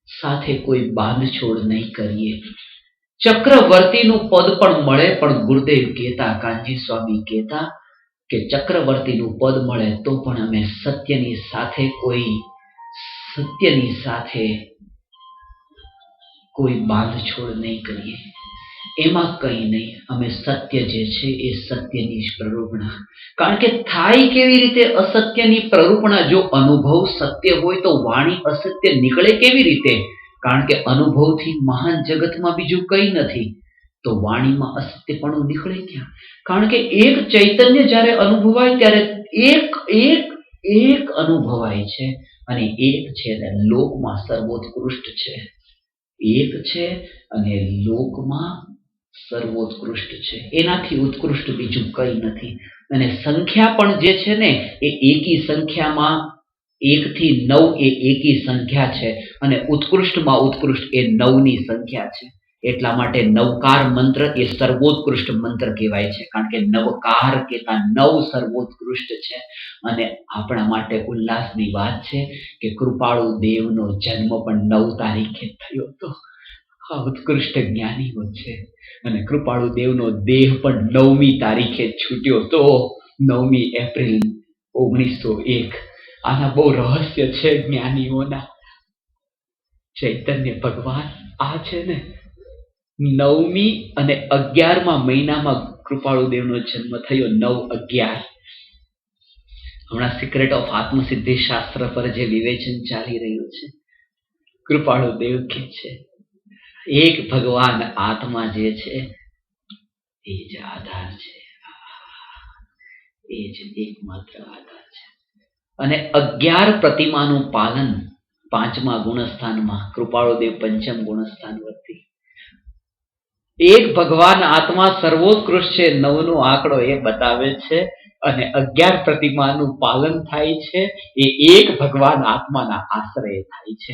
સાથે કોઈ બાંધછોડ નહીં કરીએ. ચક્રવર્તીનું પદ પણ મળે, પણ ગુરુદેવ કહેતા, કાનજી સ્વામી કહેતા કે ચક્રવર્તીનું પદ મળે તો પણ અમે સત્યની સાથે કોઈ બાંધછોડ નહીં કરીએ. એમાં કંઈ નહીં. અમે સત્ય જે છે એ સત્યની જ પ્રરૂપણા. કારણ કે થાય કેવી રીતે અસત્યની પ્રરૂપણા? જો અનુભવ સત્ય હોય તો વાણી અસત્ય નીકળે કેવી રીતે? કારણ કે અનુભવથી મહાન જગતમાં બીજું કંઈ નથી, તો વાણીમાં અસત્યપણું નીકળે ક્યાં? કારણ કે એક ચૈતન્ય જ્યારે અનુભવાય ત્યારે એક અનુભવાય છે, અને એક છે અને લોકમાં સર્વોત્કૃષ્ટ છે. એક છે અને લોકમાં સર્વોત્કૃષ્ટ છે. એનાથી ઉત્કૃષ્ટ બીજું કંઈ નથી. અને સંખ્યા પણ જે છે ને એ એકી સંખ્યામાં 1 થી 9 એ એકી સંખ્યા છે, અને ઉત્કૃષ્ટમાં ઉત્કૃષ્ટ એ 9ની સંખ્યા છે. એટલા માટે નવકાર મંત્ર એ સર્વોત્કૃષ્ટ મંત્ર કહેવાય છે. કારણ કે નવકાર કહેતા 9 સર્વોત્કૃષ્ટ છે. અને આપણા માટે ઉલ્લાસની વાત છે કે કૃપાળુ દેવનો જન્મ પણ 9 તારીખે થયો હતો. આ ઉત્કૃષ્ટ જ્ઞાનીઓ છે. અને કૃપાળુ દેવનો દેહ પણ 9મી તારીખે છૂટ્યો તો, 9મી એપ્રિલ 1901. આના બહુ રહસ્ય છે જ્ઞાનીઓના. ચૈતન્ય ભગવાન આ છે ને 9મી અને 11મા મહિનામાં કૃપાળુ દેવનો જન્મ થયો. 9-11. હમણાં સિક્રેટ ઓફ આત્મસિદ્ધિ શાસ્ત્ર પર જે વિવેચન ચાલી રહ્યું છે, કૃપાળુ દેવ કહે છે એક ભગવાન આત્મા જે છે એ જ આધાર છે, એ જ એકમાત્ર આધાર છે. અને 11 પ્રતિમાનું પાલન 5મા ગુણસ્થાનમાં, કૃપાળુ દેવ 5મ ગુણસ્થાન વતી. એક ભગવાન આત્મા સર્વોત્કૃષ્ટ છે, 9નો આંકડો એ બતાવે છે, અને 11 પ્રતિમાનું પાલન થાય છે એ એક ભગવાન આત્માના આશ્રય થાય છે.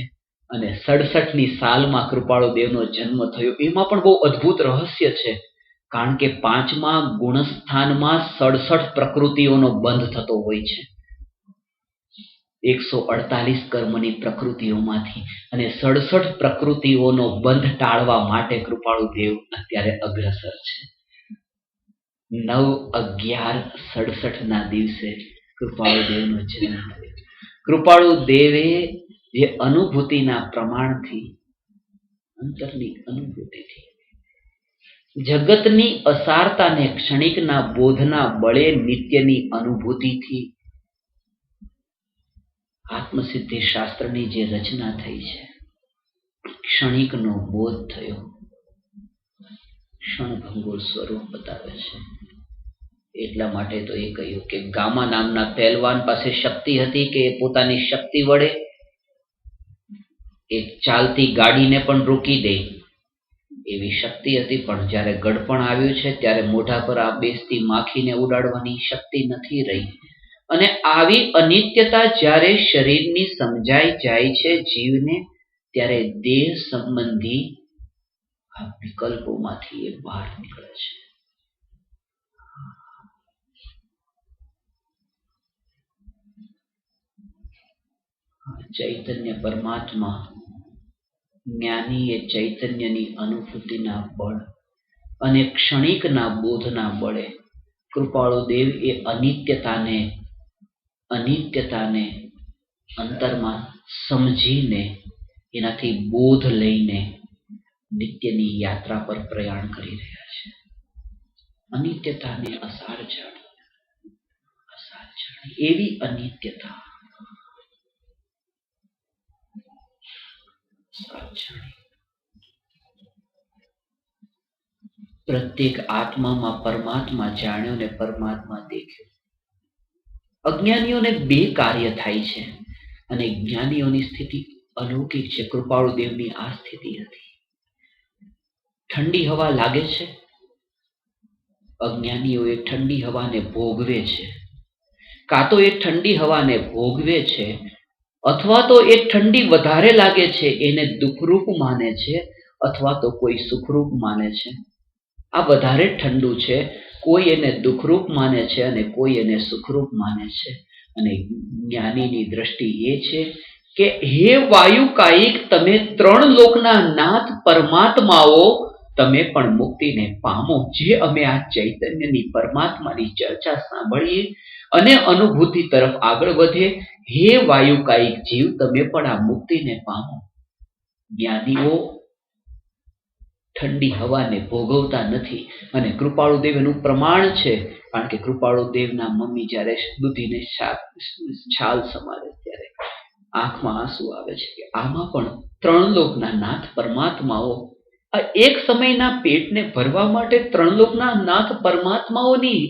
અને 67ની સાલમાં કૃપાળુ દેવનો જન્મ થયો. એમાં પણ બહુ અદ્ભુત રહસ્ય છે, કારણ કે 5મા ગુણસ્થાનમાં 67 પ્રકૃતિઓનો બંધ થતો હોય છે, 148 કર્મની પ્રકૃતિઓમાંથી, અને 67 પ્રકૃતિઓનો બંધ ટાળવા માટે કૃપાળુ દેવ અત્યારે અગ્રસર છે. 9/11/67ના દિવસે કૃપાળુ દેવનો જન્મ થયો. કૃપાળુ દેવે જે અનુભૂતિના પ્રમાણથી, અંતરની અનુભૂતિથી, જગતની અસારતાને ક્ષણિકના બોધના બળે નિત્યની અનુભૂતિથી આત્મસિદ્ધિ શાસ્ત્રની જે રચના થઈ છે, ક્ષણિકનો બોધ થયો, ક્ષણભંગુર સ્વરૂપ બતાવે છે. એટલા માટે તો એ કહ્યું કે ગામા નામના પહેલવાન પાસે શક્તિ હતી કે એ પોતાની શક્તિ વડે એક ચાલતી ગાડીને પણ રોકી દે એવી શક્તિ હતી, પણ જ્યારે ગડપણ આવ્યું છે ત્યારે મોઢા પર આ બેસતી માખીને ઉડાડવાની શક્તિ નથી રહી. અને આવી અનિત્યતા જ્યારે શરીરની સમજાઈ જાય છે જીવને, ત્યારે દેહ સંબંધી આ વિકલ્પોમાંથી એ બહાર નીકળે છે. ચૈતન્ય પરમાત્મા, જ્ઞાની એ ચૈતન્યની અનુભૂતિના બળ અને ક્ષણિકના બોધના બળે કૃપાળુ દેવ એ અનિત્યતાને અંતરમાં સમજીને, એનાથી બોધ લઈને નિત્યની યાત્રા પર પ્રયાણ કરી રહ્યા છે. અનિત્યતાને અસાર જાણી એવી અનિત્યતા પ્રત્યેક આત્મામાં પરમાત્મા જાણ્યો ને પરમાત્મા દેખ્યો. અજ્ઞાનીઓને 2 કાર્ય થાય છે, અને જ્ઞાનીઓની સ્થિતિ અલૌકિક છે. કૃપાળુ દેવની આ સ્થિતિ હતી. ઠંડી હવા લાગે છે, અજ્ઞાનીઓ એ ઠંડી હવાને ભોગવે છે. કાં તો એ ઠંડી હવાને ભોગવે છે, અથવા તો એ ઠંડી વધારે લાગે છે એને દુઃખરૂપ માને છે, અથવા તો કોઈ સુખરૂપ માને છે. આ વધારે ઠંડુ છે, કોઈ એને દુઃખરૂપ માને છે અને કોઈ એને સુખરૂપ માને છે. અને જ્ઞાનીની દ્રષ્ટિ એ છે કે હે વાયુ કાયિક, તમે 3 લોકના નાથ પરમાત્માઓ, તમે પણ મુક્તિને પામો. જે અમે આ ચૈતન્યની પરમાત્માની ચર્ચા સાંભળીએ અને અનુભૂતિ તરફ આગળ વધે, હે વાયુ કાયિક જીવ, તમે પણ આ મુક્તિને પામો. જ્ઞાનીઓ ઠંડી હવાને ભોગવતા નથી, અને કૃપાળુ દેવ એનું પ્રમાણ છે. કારણ કે કૃપાળુ દેવના મમ્મી જ્યારે દૂધીને છાલ સમારે ત્યારે આંખમાં આંસુ આવે છે કે આમાં પણ 3 લોકના નાથ પરમાત્માઓ આ એક સમયના પેટને ભરવા માટે 3 લોકના નાથ પરમાત્માઓની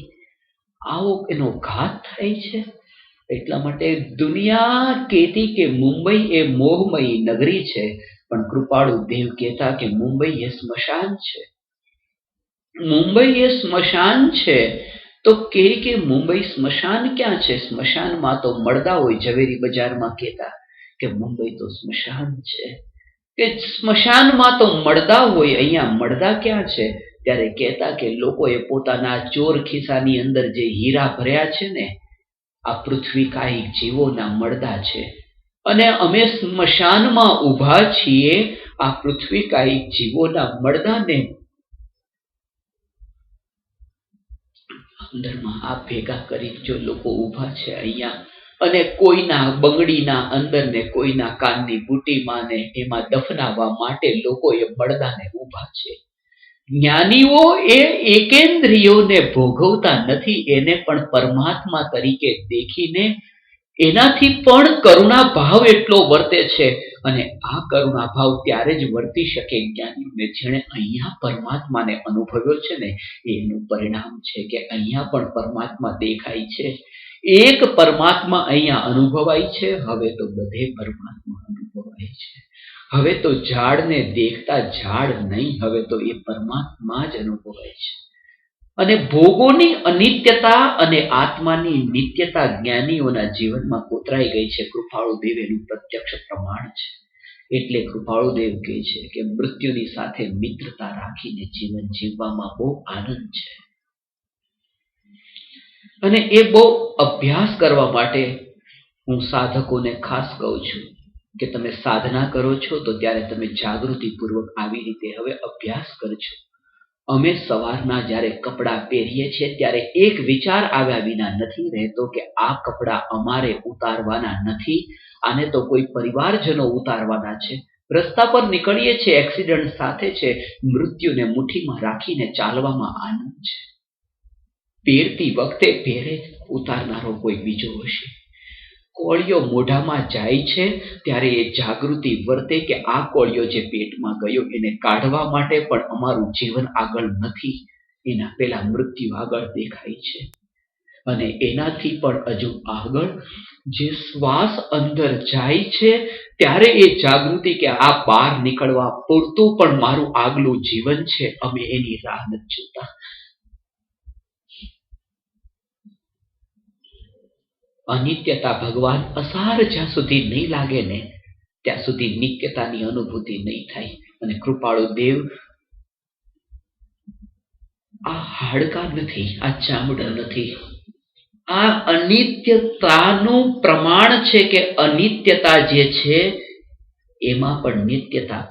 આવો એનો ઘાત થાય છે. એટલા માટે દુનિયા કહેતી કે મુંબઈ એ મોહમયી નગરી છે, પણ કૃપાળુ દેવ કહેતા કે મુંબઈ એ સ્મશાન છે. મુંબઈ એ સ્મશાન છે. તો કે મુંબઈ સ્મશાન ક્યાં છે? સ્મશાનમાં તો મળદા હોય. ઝવેરી બજારમાં કહેતા કે મુંબઈ તો સ્મશાન છે, કે સ્મશાનમાં તો મળદા હોય, અહીંયા મળદા ક્યાં છે? ત્યારે કહેતા કે લોકોએ પોતાના ચોર ખિસ્સાની અંદર જે હીરા ભર્યા છે ને, આ પૃથ્વી કાયિક જીવોના મળદા છે, અને અમે સ્મશાનમાં ઊભા છીએ આ પૃથ્વી કાયિક જીવોના મળદાને અંદરમાં આ ભેગા કરી જો લોકો ઊભા છે અહીંયા, અને કોઈના બંગડીના અંદર ને કોઈના કાનની બુટીમાં ને એમાં દફનાવવા માટે લોકોએ મળદાને ઊભા છે. જ્ઞાનીઓ એ એકેન્દ્રિયોને ભોગવતા નથી, એને પણ પરમાત્મા તરીકે દેખીને એનાથી પણ કરુણા ભાવ એટલો વર્તે છે. અને આ કરુણા ભાવ ત્યારે જ વર્તી શકે જ્ઞાનીઓને જેણે અહીંયા પરમાત્માને અનુભવ્યો છે ને, એનું પરિણામ છે કે અહીંયા પણ પરમાત્મા દેખાય છે. એક પરમાત્મા અહીંયા અનુભવાય છે, હવે તો બધે પરમાત્મા અનુભવાય છે. હવે તો ઝાડને દેખતા ઝાડ નહીં, હવે તો એ પરમાત્મા જ અનુભવાય છે. અને ભોગોની અનિત્યતા અને આત્માની નિત્યતા જ્ઞાનીઓના જીવનમાં કોતરાઈ ગઈ છે. કૃપાળુ દેવ એનું પ્રત્યક્ષ પ્રમાણ છે. એટલે કૃપાળુ દેવ કહે છે કે મૃત્યુની સાથે મિત્રતા રાખીને જીવન જીવવામાં બહુ આનંદ છે. અને એ બહુ અભ્યાસ કરવા માટે હું સાધકોને ખાસ કહું છું કે તમે સાધના કરો છો તો ત્યારે તમે જાગૃતિપૂર્વક આવી રીતે હવે અભ્યાસ કરજો. અમે સવારના જ્યારે કપડાં પહેરીએ છીએ ત્યારે એક વિચાર આવ્યા વિના નથી રહેતો કે આ કપડાં અમારે ઉતારવાના નથી, આને તો કોઈ પરિવારજનો ઉતારવાના છે. રસ્તા પર નીકળીએ છીએ, એક્સિડન્ટ સાથે છે, મૃત્યુને મુઠ્ઠીમાં રાખીને ચાલવામાં આનંદ છે. પહેરતી વખતે પહેરે ઉતારનારો કોઈ બીજો હશે. કોળિયો મોઢામાં જાય છે ત્યારે એ જાગૃતિ વર્તે કે આ કોળિયો જે પેટમાં ગયો એને કાઢવા માટે પણ અમારું જીવન આગળ નથી, એના પેલા મૃત્યુ આગળ દેખાય છે. અને એનાથી પણ હજુ આગળ જે શ્વાસ અંદર જાય છે ત્યારે એ જાગૃતિ કે આ બહાર નીકળવા પૂરતું પણ મારું આગલું જીવન છે, અમે એની રાહ નથી જોતા. અનિત્યતા ભગવાન અસાર જ્યાં સુધી નહીં લાગે ને ત્યાં સુધી નિત્યતાની અનુભૂતિ નહીં થાય. અને કૃપાળુ દેવ આ હાડકા નથી, આ ચામડા નથી, આ અનિત્યતાનું પ્રમાણ છે કે અનિત્યતા જે છે એમાં પણ નિત્યતા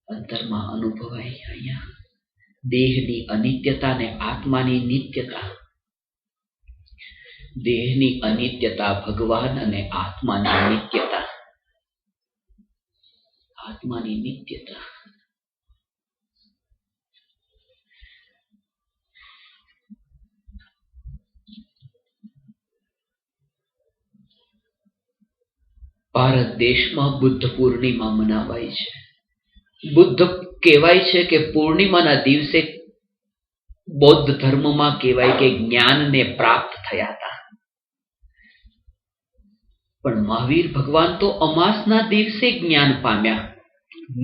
અંતરમાં અનુભવાય. અહીંયા દેહની અનિત્યતા ને આત્માની નિત્યતા. દેહની અનિત્યતા ભગવાન અને આત્માની નિત્યતા. આત્માની નિત્યતા. ભારત દેશમાં બુદ્ધ પૂર્ણિમા મનાવાય છે. બુદ્ધ કહેવાય છે કે પૂર્ણિમાના દિવસે બૌદ્ધ ધર્મમાં કહેવાય કે જ્ઞાનને પ્રાપ્ત થયા હતા. પણ મહાવીર ભગવાન તો અમાસના દિવસે જ્ઞાન પામ્યા,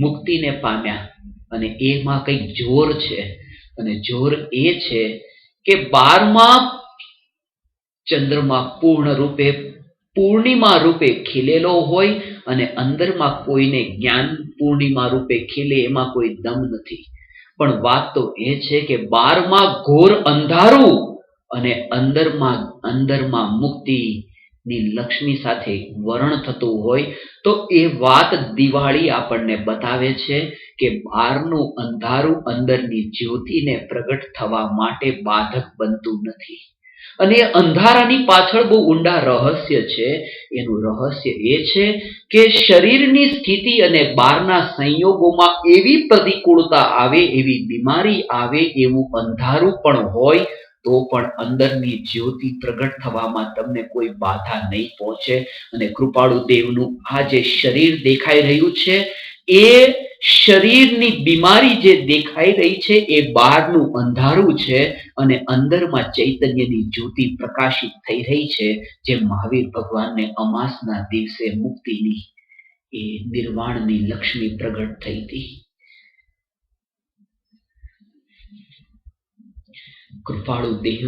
મુક્તિને પામ્યા. અને એમાં કંઈક જોર છે. અને જોર એ છે કે 12મા ચંદ્રમાં પૂર્ણ રૂપે પૂર્ણિમા રૂપે ખીલેલો હોય અને અંદરમાં કોઈને જ્ઞાન પૂર્ણિમા રૂપે ખીલે એમાં કોઈ દમ નથી. પણ વાત તો એ છે કે 12મા ઘોર અંધારું અને અંદરમાં મુક્તિની લક્ષ્મી સાથે વરણ થતું હોય તો એ વાત દિવાળી આપણને બતાવે છે કે બહારનું અંધારું અંદરની જ્યોતિને પ્રગટ થવા માટે બાધક બનતું નથી. અને અંધારાની પાછળ બહુ ઊંડા રહસ્ય છે. એનું રહસ્ય એ છે કે શરીરની સ્થિતિ અને બહારના સંયોગોમાં એવી પ્રતિકૂળતા આવે, એવી બીમારી આવે, એવું અંધારું પણ હોય તો પણ અંદરની જ્યોતિ પ્રગટ થવામાં તમને કોઈ બાધા નહીં પહોંચે. અને કૃપાળુ દેવનું આ જે શરીર દેખાઈ રહ્યું છે એ શરીરની બીમારી જે દેખાઈ રહી છે એ બહારનું અંધારું છે અને અંદરમાં ચૈતન્યની જ્યોતિ પ્રકાશિત થઈ રહી છે. જે મહાવીર ભગવાનને અમાસના દિવસે મુક્તિની એ નિર્વાણની લક્ષ્મી પ્રગટ થઈ હતી. કૃપાળુ દેવ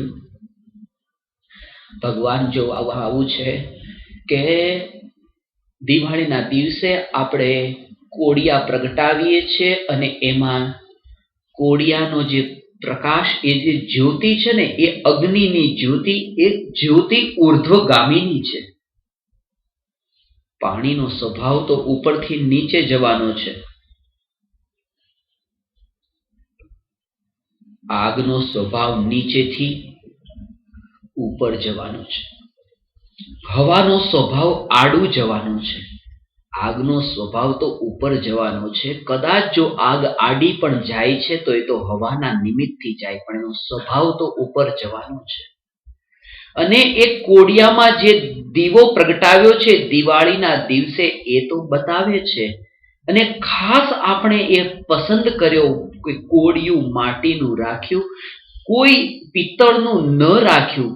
ભગવાન જો આવું છે કે દિવાળીના દિવસે આપણે કોડિયા પ્રગટાવીએ છીએ અને એમાં કોડિયાનો જે પ્રકાશ, એ જે જ્યોતિ છે ને એ અગ્નિની જ્યોતિ, એ જ્યોતિ ઉર્ધ્વગામીની છે. પાણીનો સ્વભાવ તો ઉપરથી નીચે જવાનો છે, આગનો સ્વભાવ નીચેથી ઉપર જવાનો છે, હવાનો સ્વભાવ આડું જવાનો છે, આગનો સ્વભાવ તો ઉપર જવાનો છે. કદાચ જો આગ આડી પણ જાય છે તો એ તો હવાના નિમિત્તથી જાય, પણ એનો સ્વભાવ તો ઉપર જવાનો છે. અને એ કોડિયામાં જે દીવો પ્રગટાવ્યો છે દિવાળીના દિવસે એ તો બતાવે છે. અને ખાસ આપણે એ પસંદ કર્યો કે કોડિયું માટીનું રાખ્યું, કોઈ પિત્તળનું ન રાખ્યું,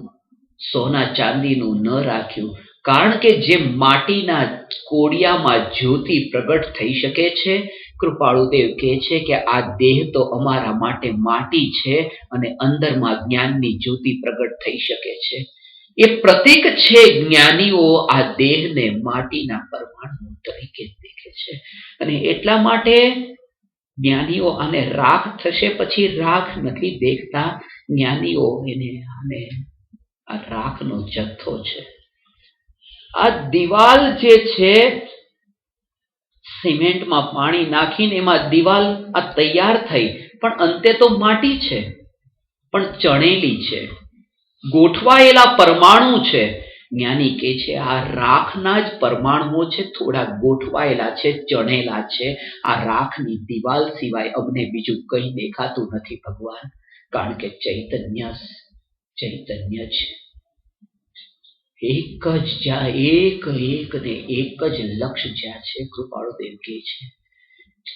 સોના ચાંદીનું ન રાખ્યું. કારણ કે જે માટીના કોડિયામાં જ્યોતિ પ્રગટ થઈ શકે છે, કૃપાળુદેવ કહે છે કે આ દેહ તો અમારા માટે માટી છે અને અંદરમાં જ્ઞાનની જ્યોતિ પ્રગટ થઈ શકે છે. એ પ્રતીક છે. જ્ઞાનીઓ આ દેહને માટીના પરમાણુ તરીકે દેખે છે અને એટલા માટે જ્ઞાનીઓ આને રાખ થશે પછી રાખ નથી દેખતા. જ્ઞાનીઓ એને આને આ રાખનો જથ્થો છે. આ દિવાલ જે છે, સિમેન્ટમાં પાણી નાખીને એમાં દિવાલ આ તૈયાર થઈ, પણ અંતે તો માટી છે, પણ ચણેલી છે, ગોઠવાયેલા પરમાણુ છે. જ્ઞાની કે છે આ રાખના જ પરમાણુઓ છે, થોડા ગોઠવાયેલા છે, ચણેલા છે. આ રાખની દિવાલ સિવાય અમને બીજું કંઈ દેખાતું નથી ભગવાન, કારણ કે ચૈતન્ય છે. એક જ જ્યાં એક ને એક જ લક્ષ્ય જ્યાં છે, કૃપાળુદેવ કહે છે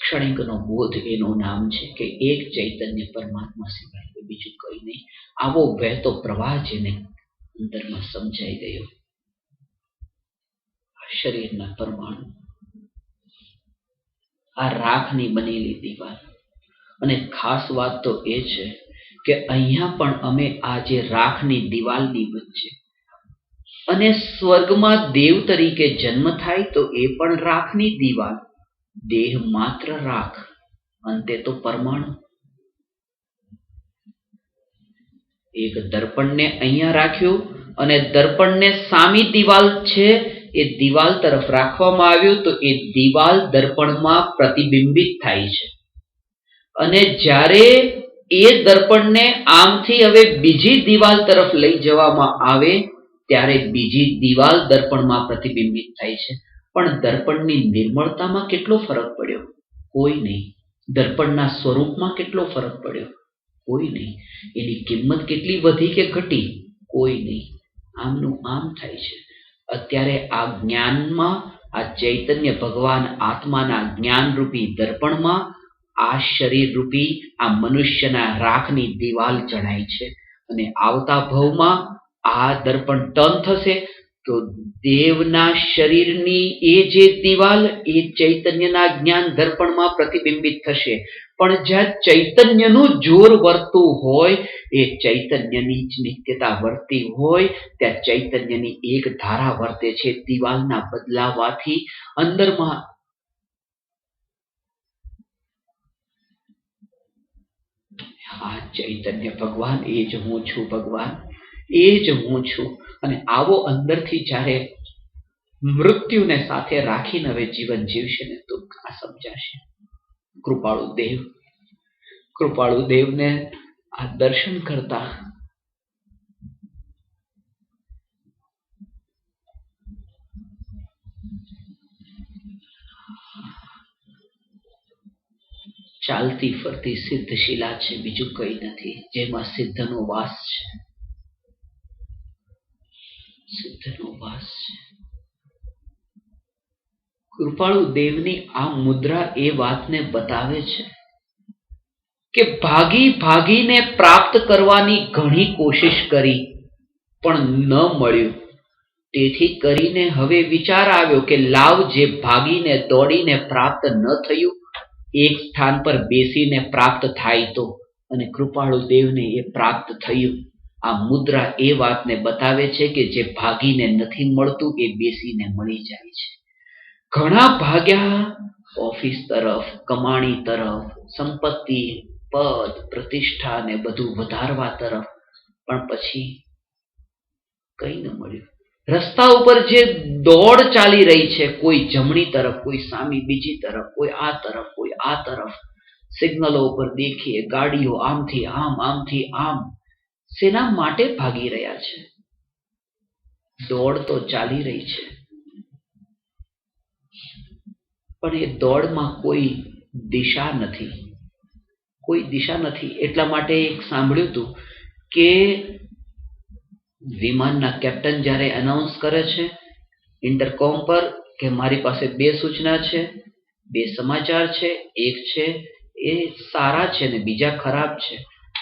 ક્ષણિકનો બોધ એનું નામ છે કે એક ચૈતન્ય પરમાત્મા સિવાય બીજું કંઈ નહીં. આવો વહેતો પ્રવાહ જેને અંદરમાં સમજાઈ ગયો. શરીરના પરમાણુ, આ રાખની બનેલી દિવાલ. અને ખાસ વાત તો એ છે કે અહીંયા પણ અમે આ જે રાખની દિવાલની વચ્ચે અને સ્વર્ગમાં દેવ તરીકે જન્મ થાય તો એ પણ રાખની દિવાલ, દેહ માત્ર રાખ, અંતે તો પરમાણુ. એક દર્પણને અહીંયા રાખ્યું અને દર્પણને સામી દિવાલ છે એ દિવાલ તરફ રાખવામાં આવ્યું તો એ દિવાલ દર્પણમાં પ્રતિબિંબિત થાય છે. અને જ્યારે એ દર્પણને આમથી હવે બીજી દિવાલ તરફ લઈ જવામાં આવે ત્યારે બીજી દિવાલ દર્પણમાં પ્રતિબિંબિત થાય છે. પણ દર્પણની નિર્મળતામાં કેટલો ફરક પડ્યો? કોઈ નહીં. દર્પણના સ્વરૂપમાં કેટલો ફરક પડ્યો? કોઈ નહીં. એની કિંમત કેટલી વધી કે ઘટી? કોઈ નહીં. આમનું આમ થાય છે. અત્યારે આ જ્ઞાનમાં, આ ચૈતન્ય ભગવાન આત્માના જ્ઞાનરૂપી દર્પણમાં આ શરીર રૂપી આ મનુષ્યના રાખની દિવાલ જણાય છે. અને આવતા ભવમાં આ દર્પણ ટર્ન થશે તો દેવના શરીરની એ જે દિવાલ એ ચૈતન્યના જ્ઞાન દર્પણમાં પ્રતિબિંબિત થશે. પણ જ્યાં ચૈતન્યનું જોર વર્તું હોય, એ ચૈતન્યની જ નિત્યતા વર્તી હોય, ત્યાં ચૈતન્યની એક ધારા વર્તે છે. દિવાલના બદલાવાથી અંદરમાં આ ચૈતન્ય ભગવાન, એ જ હું છું ભગવાન, એ જ હું છું. અને આવો અંદરથી જ્યારે મૃત્યુને સાથે રાખીને હવે જીવન જીવશે ને તો આ સમજાશે. કૃપાળુ દેવને આ દર્શન કરતા ચાલતી ફરતી સિદ્ધ શિલા છે, બીજું કંઈ નથી, જેમાં સિદ્ધનો વાસ છે. સિદ્ધનો વાસ છે. કૃપાળુ દેવની આ મુદ્રા એ વાતને બતાવે છે કે ભાગીને પ્રાપ્ત કરવાની ઘણી કોશિશ કરી પણ ન મળ્યું. તેથી કરીને હવે વિચાર આવ્યો કે લાવ જે ભાગીને દોડીને પ્રાપ્ત ન થયું એક સ્થાન પર બેસીને પ્રાપ્ત થાય તો. અને કૃપાળુ દેવને એ પ્રાપ્ત થયું. આ મુદ્રા એ વાતને બતાવે છે કે જે ભાગીને નથી મળતું એ બેસીને મળી જાય છે. ઘણા ભાગ્યા ઓફિસ તરફ, કમાણી તરફ, સંપત્તિ, પદ, પ્રતિષ્ઠા ને બધું વધારવા તરફ, પણ પછી કંઈ ન મળ્યું. રસ્તા ઉપર જે દોડ ચાલી રહી છે, કોઈ જમણી તરફ, કોઈ સામી બીજી તરફ, કોઈ આ તરફ, કોઈ આ તરફ, સિગ્નલો ઉપર દેખીએ ગાડીઓ આમથી આમ, આમથી આમ. શેના માટે ભાગી રહ્યા છે? દોડ તો ચાલી રહી છે, પણ એ દોડમાં કોઈ દિશા નથી, કોઈ દિશા નથી. એટલા માટે એક સાંભળ્યું હતું કે વિમાનના કેપ્ટન જ્યારે અનાઉન્સ કરે છે ઇન્ટરકોમ પર કે મારી પાસે 2 સૂચના છે, 2 સમાચાર છે, એક છે એ સારા છે ને બીજા ખરાબ છે.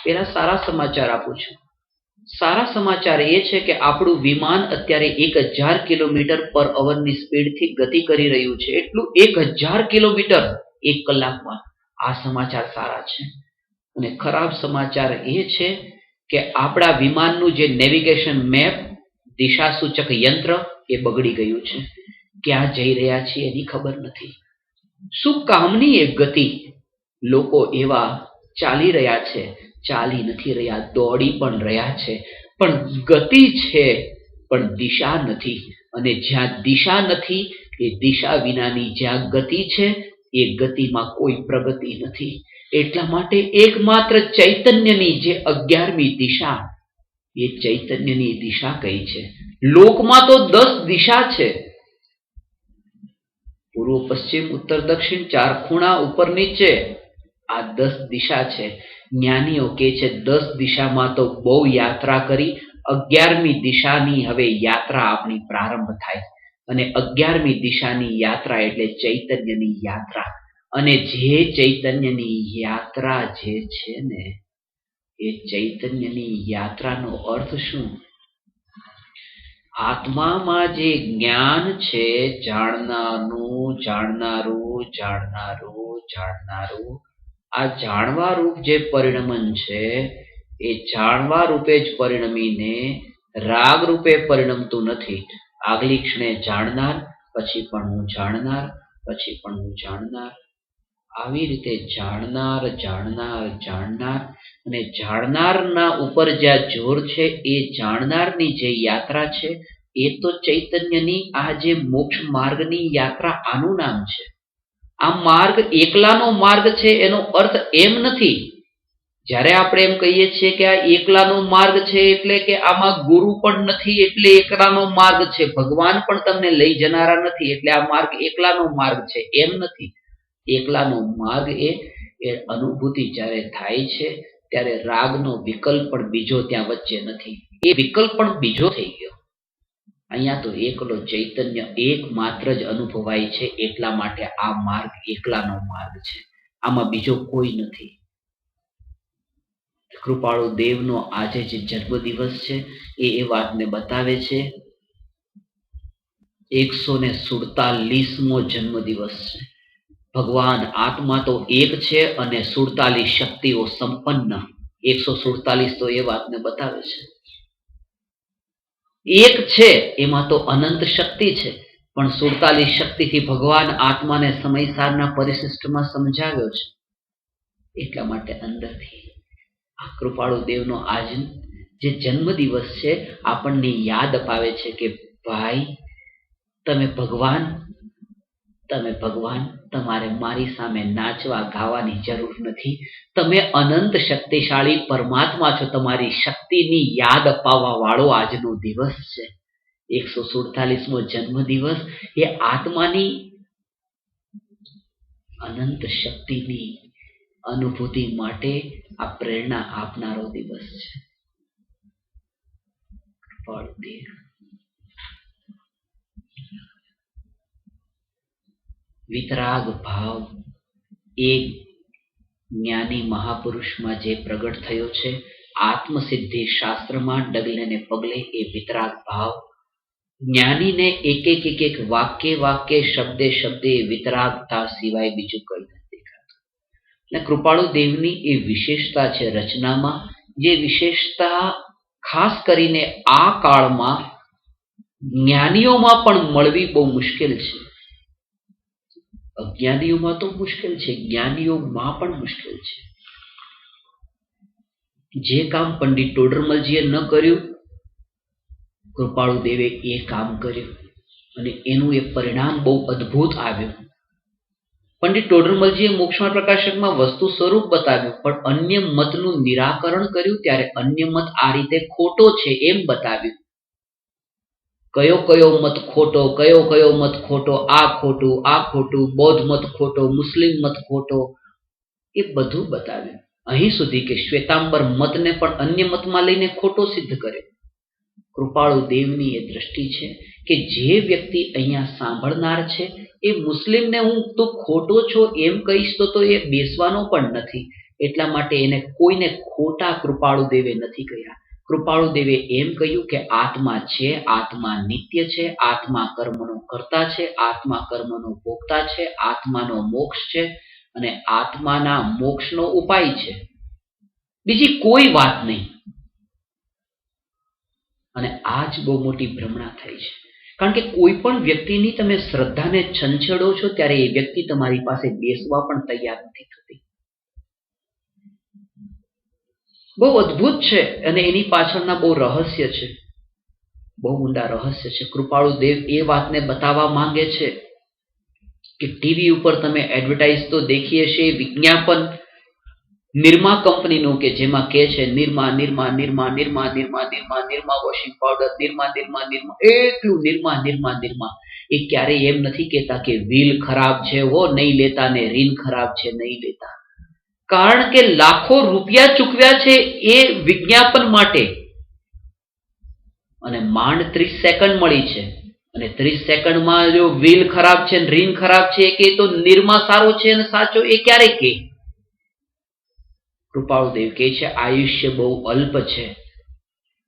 પેલા સારા સમાચાર આપું છું. સારા સમાચાર એ છે કે આપણું વિમાન અત્યારે 1000 કિલોમીટર પર અવરની સ્પીડથી ગતિ કરી રહ્યું છે. એટલું 1000 કિલોમીટર 1 કલાકમાં. આ સમાચાર સારા છે. અને ખરાબ સમાચાર એ છે કે આપણા વિમાનનું જે નેવિગેશન મેપ, દિશાસૂચક યંત્ર એ બગડી ગયું છે. ક્યાં જઈ રહ્યા છીએ એની ખબર નથી. શું કામની એ ગતિ? લોકો એવા ચાલી રહ્યા છે, ચાલી નથી રહ્યા, દોડી પણ રહ્યા છે, પણ ગતિ છે પણ દિશા નથી. અને જ્યાં દિશા નથી એ દિશા વિનાની જ્યાં ગતિ છે એ ગતિમાં કોઈ પ્રગતિ નથી. એટલા માટે એકમાત્ર ચૈતન્યની જે 11મી દિશા, એ ચૈતન્યની દિશા કઈ છે? લોકમાં તો 10 દિશા છે. પૂર્વ પશ્ચિમ ઉત્તર દક્ષિણ 4 ખૂણા ઉપર નીચે, આ 10 દિશા છે. જ્ઞાનીઓ કહે છે 10 દિશામાં તો બહુ યાત્રા કરી, 11મી દિશાની હવે યાત્રા આપણી પ્રારંભ થાય. અને 11મી દિશાની યાત્રા એટલે ચૈતન્યની યાત્રા. અને જે ચૈતન્યની યાત્રા જે છે ને, એ ચૈતન્યની યાત્રાનો અર્થ શું? આત્મામાં જે જ્ઞાન છે, જાણનારું જાણનારું જાણનારું જાણનારું, આ જાણવા રૂપ જે પરિણમન છે, એ જાણવા રૂપે જ પરિણમીને રાગ રૂપે પરિણમતું નથી. આગલી ક્ષણે જાણનાર, પછી પણ હું જાણનાર, પછી પણ હું જાણનાર. આવી રીતે જાણનાર જાણનાર જાણનાર, અને જાણનારના ઉપર જ્યાં જોર છે એ જાણનારની જે યાત્રા છે એ તો ચૈતન્યની આ જે મોક્ષ માર્ગની યાત્રા, આનું નામ છે. આ માર્ગ એકલાનો માર્ગ છે એનો અર્થ એમ નથી. જ્યારે આપણે એમ કહીએ છીએ કે આ એકલાનો માર્ગ છે એટલે કે આમાં ગુરુ પણ નથી એટલે એકલાનો માર્ગ છે, ભગવાન પણ તમને લઈ જનારા નથી એટલે આ માર્ગ એકલાનો માર્ગ છે, એમ નથી. એકલાનો માર્ગ એ અનુભૂતિ જ્યારે થાય છે ત્યારે રાગનો વિકલ્પ પણ બીજો ત્યાં વચ્ચે નથી. એ વિકલ્પ પણ બીજો થઈ ગયો. અહીંયા તો એકલો ચૈતન્ય એકમાત્ર જ અનુભવાય છે. એટલા માટે આ માર્ગ એકલાનો માર્ગ છે, આમાં બીજો કોઈ નથી. કૃપાળુ દેવનો આજે જે જન્મદિવસ છે એ વાતને બતાવે છે. 147મો જન્મદિવસ છે. ભગવાન આત્મા તો એક છે અને 47 શક્તિઓ સંપન્ન. 147 તો એ વાતને બતાવે છે. એક છે એમાં તો અનંત શક્તિ છે, પણ 47 શક્તિથી ભગવાન આત્માને સમયસારના પરિશિષ્ટમાં સમજાવ્યો છે. એટલા માટે અંદરથી આ કૃપાળુ દેવનો આજ જે જન્મદિવસ છે આપણને યાદ અપાવે છે કે ભાઈ તમે ભગવાન, તમારે મારી સામે નાચવા ગાવાની જરૂર નથી. તમે અનંત શક્તિશાળી પરમાત્મા છો. તમારી શક્તિની યાદ અપાવવા વાળો આજનો દિવસ છે. 147મો જન્મદિવસ એ આત્માની અનંત શક્તિની અનુભૂતિ માટે આ પ્રેરણા આપનારો દિવસ છે. વિતરાગ ભાવ એ જ્ઞાની મહાપુરુષમાં જે પ્રગટ થયો છે, આત્મસિદ્ધિ શાસ્ત્રમાં ડગલે ને પગલે એ વિતરાગ ભાવ જ્ઞાનીને એક વાક્ય શબ્દે વિતરાગતા સિવાય બીજું કઈ નથી દેખાતું. અને કૃપાળુ દેવની એ વિશેષતા છે રચનામાં, જે વિશેષતા ખાસ કરીને આ કાળમાં જ્ઞાનીઓમાં પણ મળવી બહુ મુશ્કેલ છે. અજ્ઞાનીઓમાં તો મુશ્કેલ છે, જ્ઞાનીઓમાં પણ મુશ્કેલ છે. જે કામ પંડિત ટોડરમલજીએ ન કર્યું, કૃપાળુ દેવે એ કામ કર્યું અને એનું એ પરિણામ બહુ અદ્ભુત આવ્યું. પંડિત ટોડરમલજીએ મોક્ષમાર્ગ પ્રકાશકમાં વસ્તુ સ્વરૂપ બતાવ્યું, પણ અન્ય મતનું નિરાકરણ કર્યું ત્યારે અન્ય મત આ રીતે ખોટો છે એમ બતાવ્યું. કયો મત ખોટો, કયો મત ખોટો, આ ખોટું, બૌદ્ધ મત ખોટો, મુસ્લિમ મત ખોટો, એ બધું બતાવ્યું. અહીં સુધી કે શ્વેતાંબર મતને પણ અન્ય મતમાં લઈને ખોટો સિદ્ધ કર્યો. કૃપાળુ દેવની એ દ્રષ્ટિ છે કે જે વ્યક્તિ અહીંયા સાંભળનાર છે એ મુસ્લિમને હું તો ખોટો છો એમ કહીશ તો એ બેસવાનો પણ નથી. એટલા માટે એને કોઈને ખોટા કૃપાળુ દેવે નથી કહ્યા. કૃપાળુ દેવે એમ કહ્યું કે આત્મા છે, આત્મા નિત્ય છે, આત્મા કર્મનો કર્તા છે, આત્મા કર્મનો ભોગતા છે, આત્માનો મોક્ષ છે અને આત્માના મોક્ષનો ઉપાય છે, બીજી કોઈ વાત નહીં. અને આ જ બહુ મોટી ભ્રમણા થઈ છે. કારણ કે કોઈ પણ વ્યક્તિની તમે શ્રદ્ધાને છંછેડો છો ત્યારે એ વ્યક્તિ તમારી પાસે બેસવા પણ તૈયાર નથી થતી. બહુ અદ્ભુત છે અને એની પાછળના બહુ રહસ્ય છે, બહુ ઊંડા રહસ્ય છે. કૃપાળુ દેવ એ વાતને બતાવવા માંગે છે કે ટીવી ઉપર તમે એડવર્ટાઇઝ તો દેખીએ છે, વિજ્ઞાપન નિરમા કંપનીનું કે જેમાં કે છે નિરમા નિરમા નિરમા નિરમા નિરમા નિરમા નિરમા વોશિંગ પાવડર, નિરમા નિરમા નિરમા, એટલું નિરમા નિરમા નિરમા. એ ક્યારેય એમ નથી કહેતા કે વ્હીલ ખરાબ છે હો નહીં લેતા ને રીન ખરાબ છે નહીં લેતા. કારણ કે લાખો રૂપિયા ચૂકવ્યા છે એ વિજ્ઞાપન માટે અને માંડ 30 સેકન્ડ મળી છે. અને 30 સેકન્ડમાં જો વ્હીલ ખરાબ છે રીન ખરાબ છે કે તો નિરમા સારો છે અને સાચો એ ક્યારે કે? કૃપાળુદેવ કહે છે આયુષ્ય બહુ અલ્પ છે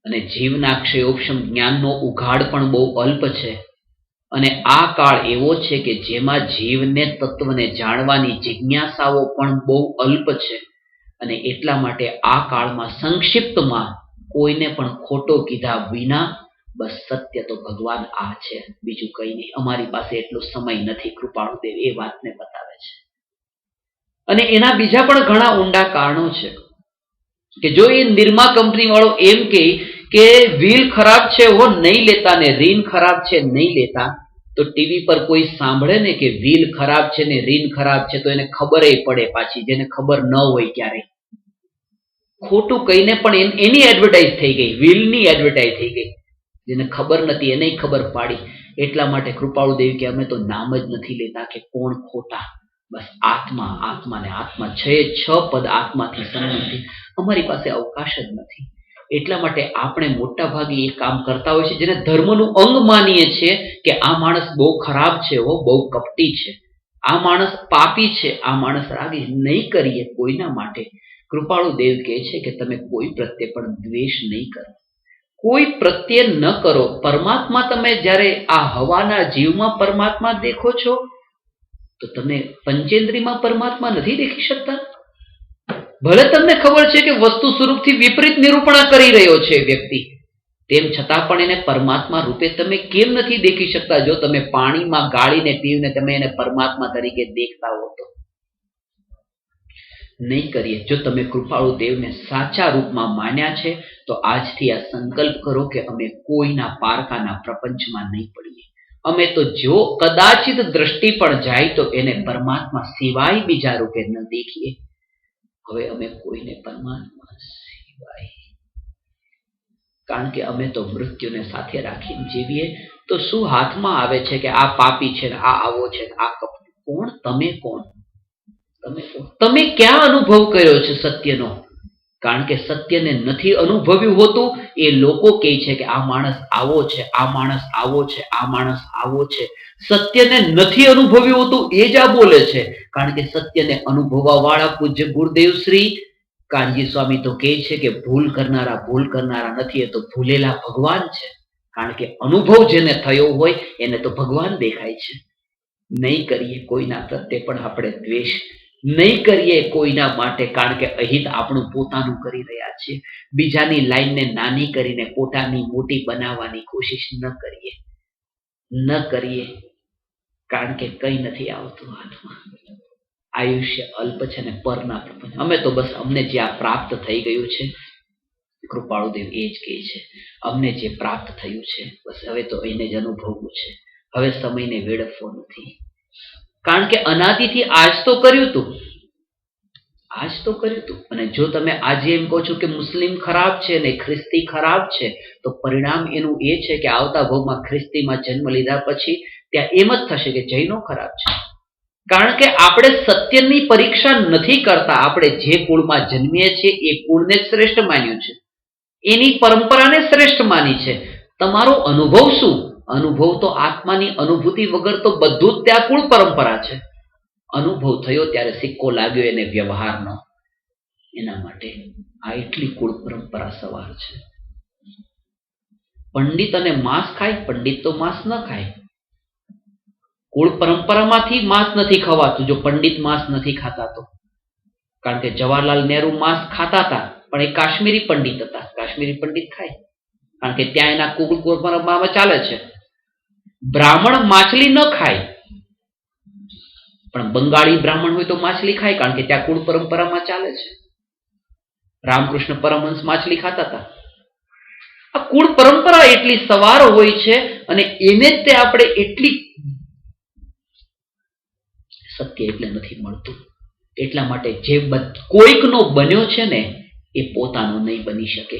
અને જીવના ક્ષયોક્ષમ જ્ઞાનનો ઉઘાડ પણ બહુ અલ્પ છે. અને આ કાળ એવો છે કે જેમાં જીવને તત્વને જાણવાની જિજ્ઞાસાઓ પણ બહુ અલ્પ છે. અને એટલા માટે આ કાળમાં સંક્ષિપ્તમાં કોઈને પણ ખોટો કીધા વિના બસ સત્ય તો ભગવાન આ છે, બીજું કંઈ નહીં. અમારી પાસે એટલો સમય નથી. કૃપાળુદેવ એ વાતને બતાવે છે. અને એના બીજા પણ ઘણા ઊંડા કારણો છે કે જો એ નિરમા કંપની વાળો એમ કે વ્હીલ ખરાબ છે वो નહીં લેતા ને રીન ખરાબ છે નહીં લેતા, તો ટીવી પર કોઈ સાંભળે ને કે વ્હીલ ખરાબ છે ને રીન ખરાબ છે તો એને ખબર પડે પાછી, જેને ખબર ન હોય ક્યારેય. ખોટું કહીને પણ એની એડવર્ટાઇઝ થઈ ગઈ, વ્હીલની એડવર્ટાઇઝ થઈ ગઈ. જેને ખબર નથી એને ખબર પાડી. એટલા માટે કૃપાળુદેવ કે અમે તો નામ જ નથી લેતા કે કોણ ખોટા. બસ આત્મા, આત્મા ને આત્મા, 6 પદ આત્માથી સંબંધિત. અમારી પાસે અવકાશ જ નથી. એટલા માટે આપણે મોટા ભાગે એ કામ કરતા હોય છે જેને ધર્મનું અંગ માનીએ છીએ કે આ માણસ બહુ ખરાબ છે, બહુ કપટી છે, આ માણસ પાપી છે, આ માણસ રાગી. નહીં કરીએ કોઈના માટે. કૃપાળુદેવ કહે છે કે તમે કોઈ પ્રત્યે પણ દ્વેષ નહીં કરો, કોઈ પ્રત્યે ન કરો. પરમાત્મા તમે જ્યારે આ હવાના જીવમાં પરમાત્મા દેખો છો તો તમે પંચેન્દ્રિયમાં પરમાત્મા નથી દેખી શકતા. ભલે તમને ખબર છે કે વસ્તુ સ્વરૂપથી વિપરીત નિરૂપણા કરી રહ્યો છે વ્યક્તિ, તેમ છતાં પણ એને પરમાત્મા રૂપે તમે કેમ નથી દેખી શકતા? જો તમે પાણીમાં ગાળીને પીને તમે એને પરમાત્મા તરીકે દેખતા હો તો. નહીં કરીએ. જો તમે કૃપાળુ દેવને સાચા રૂપમાં માન્યા છે તો આજથી આ સંકલ્પ કરો કે અમે કોઈના પારકાના પ્રપંચમાં નહીં પડીએ. અમે તો જો કદાચિત દ્રષ્ટિ પણ જાય તો એને પરમાત્મા સિવાય બીજા રૂપે ન દેખીએ. હવે અમે કોઈને પરમાત્મા સિવાય, કારણ કે અમે તો મૃત્યુને સાથે રાખીને જીવીએ તો શું હાથમાં આવે છે કે આ પાપી છે ને આ આવો છે ને આ કપટી? કોણ તમે? કોણ તમે? તમે ક્યાં અનુભવ કર્યો છે સત્યનો? કારણ કે સત્યને નથી અનુભવ્યું હોતું. એ લોકો કહે છે કે આ માણસ આવો છે, આ માણસ આવો છે, આ માણસ આવો છે. સત્યને નથી અનુભવ્યું હોતું એ જ આ બોલે છે. કારણ કે સત્યને અનુભવવા વાળા પૂજ્ય ગુરુદેવ શ્રી કાનજી સ્વામી તો કહે છે કે ભૂલ કરનારા નથી, એ તો ભૂલેલા ભગવાન છે. કારણ કે અનુભવ જેને થયો હોય એને તો ભગવાન દેખાય છે. નહીં કરીએ કોઈના પ્રત્યે પણ આપણે દ્વેષ, નહીં કરીએ કોઈના માટે, કારણ કે અહિત આપણું પોતાનું કરી રહ્યા છીએ. બીજાની લાઈનને નાની કરીને પોતાની મોટી બનાવવાની કોશિશ ન કરીએ, કારણ કે કંઈ નથી આવતું હાથમાં. આયુષ્ય અલ્પ છે ને પરના પ્રપંચ. અમે તો બસ અમને જે આ પ્રાપ્ત થઈ ગયું છે, કૃપાળુદેવ એ જ કહે છે અમને જે પ્રાપ્ત થયું છે બસ હવે તો એને જ અનુભવવું છે. હવે સમયને વેડફવો નથી. કારણ કે અનાદિથી આજ તો કર્યું હતું. અને જો તમે આજે એમ કહો છો કે મુસ્લિમ ખરાબ છે ને ખ્રિસ્તી ખરાબ છે, તો પરિણામ એનું એ છે કે આવતા ભોગમાં ખ્રિસ્તીમાં જન્મ લીધા પછી ત્યાં એમ જ થશે કે જૈનો ખરાબ છે. કારણ કે આપણે સત્યની પરીક્ષા નથી કરતા. આપણે જે કુળમાં જન્મીએ છીએ એ કુળને જ શ્રેષ્ઠ માન્યું છે, એની પરંપરાને શ્રેષ્ઠ માની છે. તમારો અનુભવ શું? અનુભવ તો આત્માની અનુભૂતિ વગર તો બધું જ ત્યાં કુળ પરંપરા છે. અનુભવ થયો ત્યારે સિક્કો લાગ્યો એને વ્યવહારનો. એના માટે આ એટલી કુળ પરંપરા સવાર છે. પંડિત અને માંસ ખાય? પંડિત તો માંસ ન ખાય. કુળ પરંપરામાંથી માંસ નથી ખવાતું જો પંડિત માંસ નથી ખાતા તો. કારણ કે જવાહરલાલ નહેરુ માંસ ખાતા હતા, પણ એ કાશ્મીરી પંડિત હતા. કાશ્મીરી પંડિત ખાય કારણ કે ત્યાં એના કુળ પરંપરામાં ચાલે છે. બ્રાહ્મણ માછલી ન ખાય, પણ બંગાળી બ્રાહ્મણ હોય તો માછલી ખાય કારણ કે ત્યાં કુળ પરંપરામાં ચાલે છે. રામકૃષ્ણ પરમહંસ માછલી ખાતા હતા. આ કુળ પરંપરા એટલી સવાર હોય છે અને એને જ તે આપણે એટલી સત્ય એટલે નથી મળતું. એટલા માટે જે કોઈકનો બન્યો છે ને એ પોતાનો નહીં બની શકે.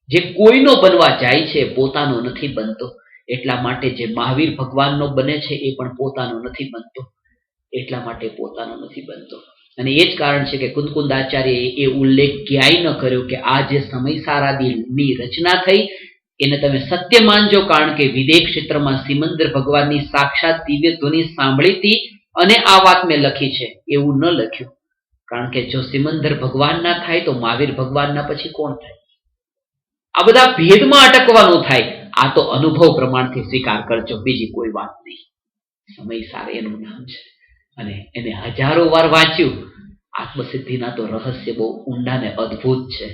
જે કોઈનો બનવા જાય છે પોતાનો નથી બનતો. એટલા માટે જે મહાવીર ભગવાનનો બને છે એ પણ પોતાનો નથી બનતો. એટલા માટે પોતાનો નથી બનતો. અને એ જ કારણ છે કે કુંદકુંદાચાર્યએ એ ઉલ્લેખ ક્યાંય ન કર્યો કે આ જે સમય સારાદીની રચના થઈ એને તમે સત્ય માનજો, કારણ કે વિદેહ ક્ષેત્રમાં સિમંદર ભગવાનની સાક્ષાત દિવ્ય ધ્વનિ સાંભળી હતી અને આ વાત મેં લખી છે, એવું ન લખ્યું. કારણ કે જો સિમંદર ભગવાન ના થાય તો મહાવીર ભગવાનના પછી કોણ થાય? આ બધા ભેદમાં અટકવાનું થાય. આ તો અનુભવ પ્રમાણથી સ્વીકાર કરજો, બીજી કોઈ વાત નહીં. સમય સાર એનું નામ છે અને એને હજારો વાર વાંચ્યું. આત્મસિદ્ધિના તો રહસ્ય બહુ ઊંડા ને અદ્ભુત છે.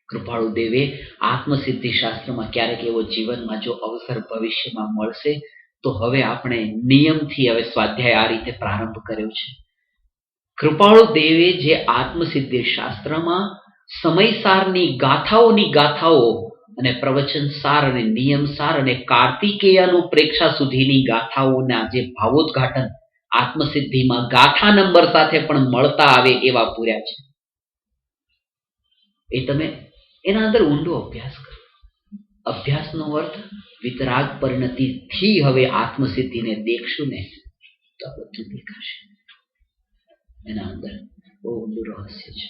કૃપાળુ દેવે આત્મસિદ્ધિ શાસ્ત્રમાં ક્યારેક એવો જીવનમાં જો અવસર ભવિષ્યમાં મળશે તો હવે આપણે નિયમથી હવે સ્વાધ્યાય આ રીતે પ્રારંભ કર્યો છે. કૃપાળુ દેવે જે આત્મસિદ્ધિ શાસ્ત્રમાં સમયસારની ગાથાઓની ગાથાઓ અને પ્રવચન સાર અને નિયમ સાર અને કાર્તિકેયનું પ્રેક્ષા સુધીની ગાથાઓના જે ભાવોદ્ઘાટન આત્મસિદ્ધિમાં ગાથા નંબર સાથે પણ મળતા આવે એવા પૂર્યા છે. એ તમે એના અંદર ઊંડો અભ્યાસ કરો. અભ્યાસનો અર્થ વિતરાગ પરિણતિથી હવે આત્મસિદ્ધિને દેખશું ને તો આ બધું દેખાશે. એના અંદર બહુ ઊંડું રહસ્ય છે.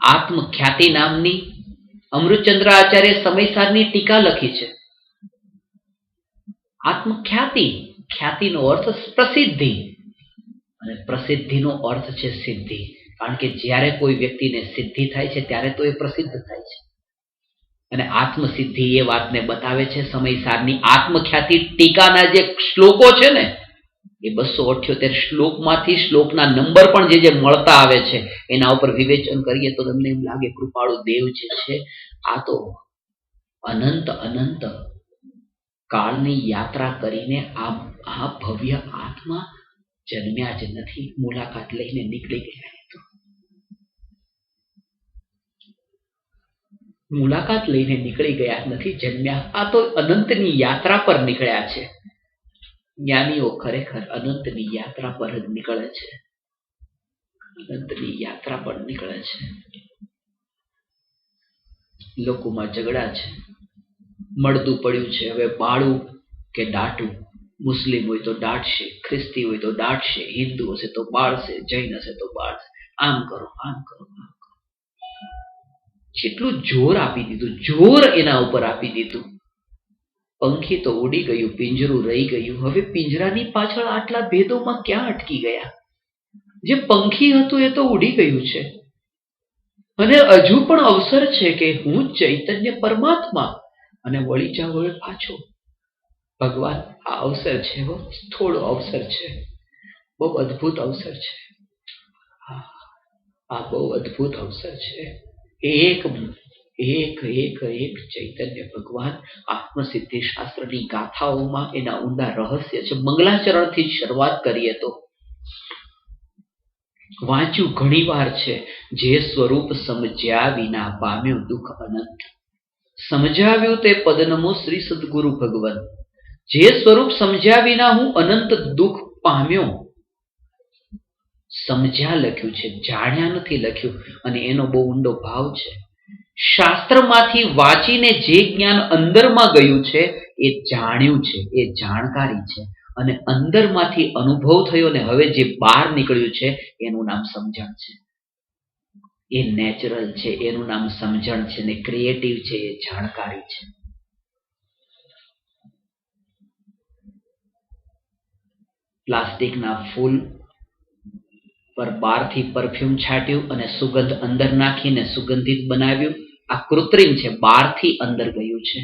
આત્મખ્યાતિ નામની અમૃતચંદ્ર આચાર્ય સમયસારની ટીકા લખી છે. આત્મખ્યાતિ, ખ્યાતિનો અર્થ પ્રસિદ્ધિ અને પ્રસિદ્ધિનો અર્થ છે સિદ્ધિ. કારણ કે જ્યારે કોઈ વ્યક્તિને સિદ્ધિ થાય છે ત્યારે તો એ પ્રસિદ્ધ થાય છે. અને આત્મસિદ્ધિ એ વાતને બતાવે છે. સમયસારની આત્મખ્યાતિ ટીકાના જે શ્લોકો છે ને એ 278 શ્લોકમાંથી શ્લોકના નંબર પણ જે મળતા આવે છે એના ઉપર વિવેચન કરીએ તો તમને એમ લાગે કૃપાળુ દેવ જે છે આ તો અનંત અનંત કાળની યાત્રા કરીને આ ભવ્ય આત્મા જન્મ્યા જ નથી, મુલાકાત લઈને નીકળી ગયા. મુલાકાત લઈને નીકળી ગયા નથી, જન્મ્યા. આ તો અનંતની યાત્રા પર નીકળ્યા છે. જ્ઞાનીઓ ખરેખર અનંતની યાત્રા પર જ નીકળે છે. અનંતની યાત્રા પર નીકળે છે. લોકોમાં ઝઘડા છે, મળદું પડ્યું છે. હવે બાળું કે દાટું, મુસ્લિમ હોય તો દાટશે, ખ્રિસ્તી હોય તો દાટશે, હિન્દુ હશે તો બાળશે, જૈન હશે તો બાળશે. આમ કરો, આમ કરો, આમ કરો. જેટલું જોર આપી દીધું, જોર એના ઉપર આપી દીધું. પંખી તો ઉડી ગયું, પિંજરું રહી ગયું. હવે પિંજરાની પાછળ આટલા ભેદોમાં ક્યાં અટકી ગયા? જે પંખી હતું એ તો ઉડી ગયું છે અને હજુ પણ અવસર છે કે હું ચૈતન્ય પરમાત્મા અને વળી જાવ હવે પાછો. ભગવાન આ અવસર છે, થોડો અવસર છે, બહુ અદ્ભુત અવસર છે. આ બહુ અદ્ભુત અવસર છે. એક એક એક એક ચૈતન્ય ભગવાન આત્મસિદ્ધિ શાસ્ત્રની ગાથાઓમાં એના ઊંડા રહસ્ય છે. મંગલાચરણથી શરૂઆત કરીએ તો વાંચ્યું ઘણી વાર છે. જે સ્વરૂપ સમજ્યા વિના પામ્યો દુઃખ અનંત, સમજાવ્યું તે પદનમો શ્રી સદગુરુ ભગવાન. જે સ્વરૂપ સમજ્યા વિના હું અનંત દુઃખ પામ્યો. સમજ્યા લખ્યું છે, જાણ્યા નથી લખ્યું. અને એનો બહુ ઊંડો ભાવ છે. શાસ્ત્રમાંથી વાંચીને જે જ્ઞાન અંદરમાં ગયું છે એ જાણ્યું છે, એ જાણકારી છે. અને અંદરમાંથી અનુભવ થયો ને હવે જે બહાર નીકળ્યું છે એનું નામ સમજણ છે. એ નેચરલ છે, એનું નામ સમજણ છે. ને ક્રિએટિવ છે, એ જાણકારી છે. પ્લાસ્ટિકના ફૂલ પર બહારથી પરફ્યુમ છાંટ્યું અને સુગંધ અંદર નાખીને સુગંધિત બનાવ્યું. આ કૃત્રિમ છે, બહારથી અંદર ગયું છે,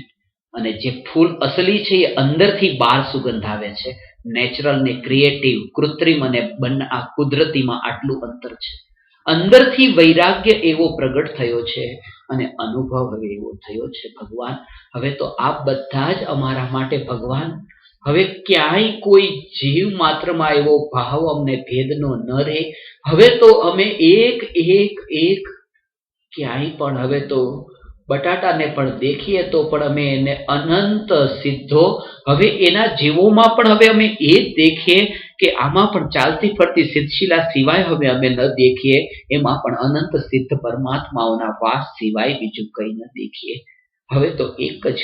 અને જે ફૂલ અસલી છે એ અંદરથી બહાર સુગંધ આવે છે. નેચરલ ને ક્રિએટિવ, કૃત્રિમ અને આ કુદરતીમાં આટલું અંતર છે. અંદરથી વૈરાગ્ય એવો પ્રગટ થયો છે અને અનુભવ હવે એવો થયો છે. ભગવાન, હવે તો આ બધા જ અમારા માટે ભગવાન, હવે ક્યાંય કોઈ જીવ માત્રમાં એવો ભાવ અમને ભેદનો ન રહે. હવે તો અમે એક એક એક ક્યાંય પણ હવે તો બટાટાને પણ દેખીએ તો પણ અમે એને અનંત સીધો, હવે એના જીવોમાં પણ હવે અમે એ જ દેખીએ કે આમાં પણ ચાલતી ફરતી સિદ્ધશિલા સિવાય હવે અમે ન દેખીએ, એમાં પણ અનંત સિદ્ધ પરમાત્માઓના વાસ સિવાય બીજું કંઈ ન દેખીએ. હવે તો એક જ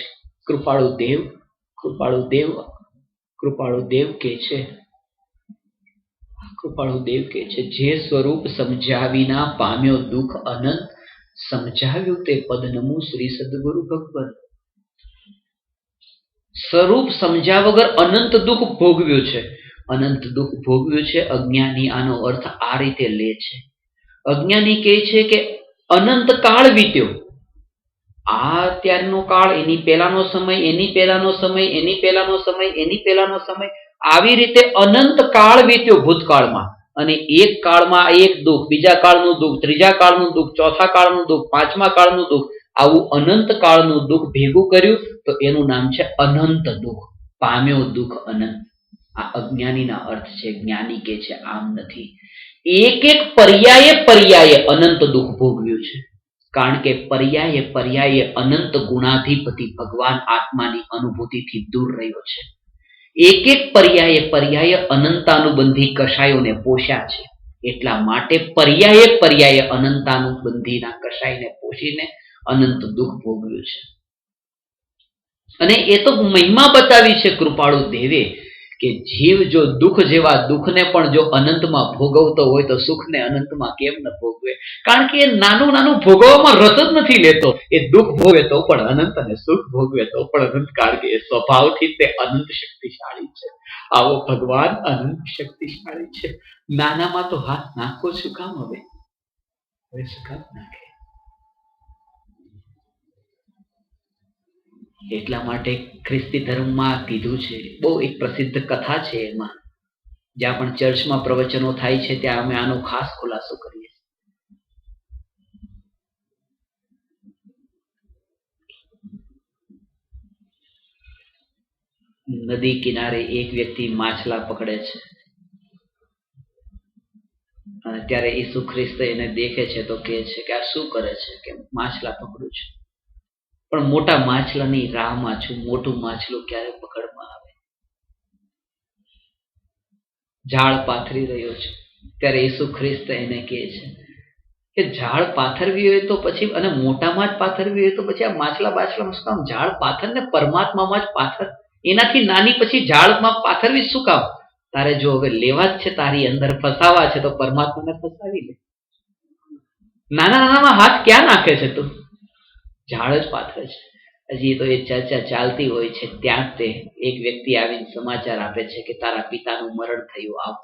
કૃપાળુ દેવ, કૃપાળુ દેવ, કૃપાળુ દેવ કે છે, કૃપાળુ દેવ કે છે, જે સ્વરૂપ સમજાવીના પામ્યો દુઃખ અનંત, સમજાવ્યું તે પદ નમું શ્રી સદગુરુ ભગવન. સ્વરૂપ સમજ્યા વગર અનંત દુઃખ ભોગવ્યું છે, અનંત દુઃખ ભોગવ્યું છે. અજ્ઞાની આનો અર્થ આ રીતે લે છે. અજ્ઞાની કહે છે કે અનંત કાળ વીત્યો, આ અત્યારનો કાળ, એની પહેલાનો સમય, એની પહેલાનો સમય, એની પહેલાનો સમય, એની પહેલાનો સમય, આવી રીતે અનંત કાળ વીત્યો ભૂતકાળમાં. અને એક કાળમાં એક દુઃખ, બીજા કાળનું દુઃખ, ત્રીજા કાળનું દુઃખ, ચોથા કાળનું દુઃખ, પાંચમા કાળનું દુઃખ, આવું અનંત કાળનું દુઃખ ભેગું કર્યું તો એનું નામ છે અનંત દુઃખ. પામ્યો દુઃખ અનંત. આ અજ્ઞાનીના અર્થ છે. જ્ઞાની કે છે આમ નથી. એક એક પર્યાયે પર્યાયે અનંત દુઃખ ભોગવ્યું છે, કારણ કે પર્યાયે પર્યાયે અનંત ગુણાધિપતિ ભગવાન આત્માની અનુભૂતિથી દૂર રહ્યો છે. એક એક પર્યાયે પર્યાયે અનંતાનુબંધી કષાયોને પોષ્યા છે. એટલા માટે પર્યાયે પર્યાયે અનંતાનુબંધીના કષાયને પોષીને અનંત દુઃખ ભોગવ્યું છે. અને એ તો મહિમા બતાવી છે કૃપાળુ દેવે કે જીવ જો દુઃખ જેવા દુઃખને પણ જો અનંતમાં ભોગવતો હોય તો સુખને અનંતમાં કેમ ન ભોગવે? કારણ કે એ નાનું નાનું ભોગવવામાં રસ જ નથી લેતો. એ દુઃખ ભોગવે તો પણ અનંત અને સુખ ભોગવે તો પણ અનંત, કારણ કે એ સ્વભાવથી તે અનંત શક્તિશાળી છે. આવો ભગવાન અનંત શક્તિશાળી છે. નાનામાં તો હાથ નાખો શું કામ? હવે શું કામ નાખે? એટલા માટે ખ્રિસ્તી ધર્મમાં કીધું છે, બહુ એક પ્રસિદ્ધ કથા છે એમાં, જ્યાં પણ ચર્ચમાં પ્રવચનો થાય છે ત્યાં અમે આનો ખાસ ખુલાસો કરીએ. નદી કિનારે એક વ્યક્તિ માછલા પકડે છે અને ત્યારે ઈસુ ખ્રિસ્ત એને દેખે છે તો કહે છે કે આ શું કરે છે? કે માછલા પકડું છું, પણ મોટા માછલાની રાહમાં છું. મોટું માછલું ક્યારે પકડમાં આવે? ઝાડ પાથરી રહ્યો છે. ત્યારે ઈસુ ખ્રિસ્ત એને કહે છે કે ઝાડ પાથરવી હોય તો પછી, અને મોટામાં જ પાથરવી હોય તો પછી આ માછલા બાછલામાં શું કામ? ઝાડ પાથર ને પરમાત્મામાં જ પાથર. એનાથી નાની પછી ઝાડમાં પાથરવી શું કામ? તારે જો હવે લેવા જ છે, તારી અંદર ફસાવા છે, તો પરમાત્માને ફસાવી લે. નાના નાનામાં હાથ ક્યાં નાખે છે તું? ઝાડ જ પાથરે છે. હજી તો એ ચર્ચા ચાલતી હોય છે. ત્યાં તે એક વ્યક્તિ આવીને સમાચાર આપે છે કે તારા પિતાનું મરણ થયું, આવ.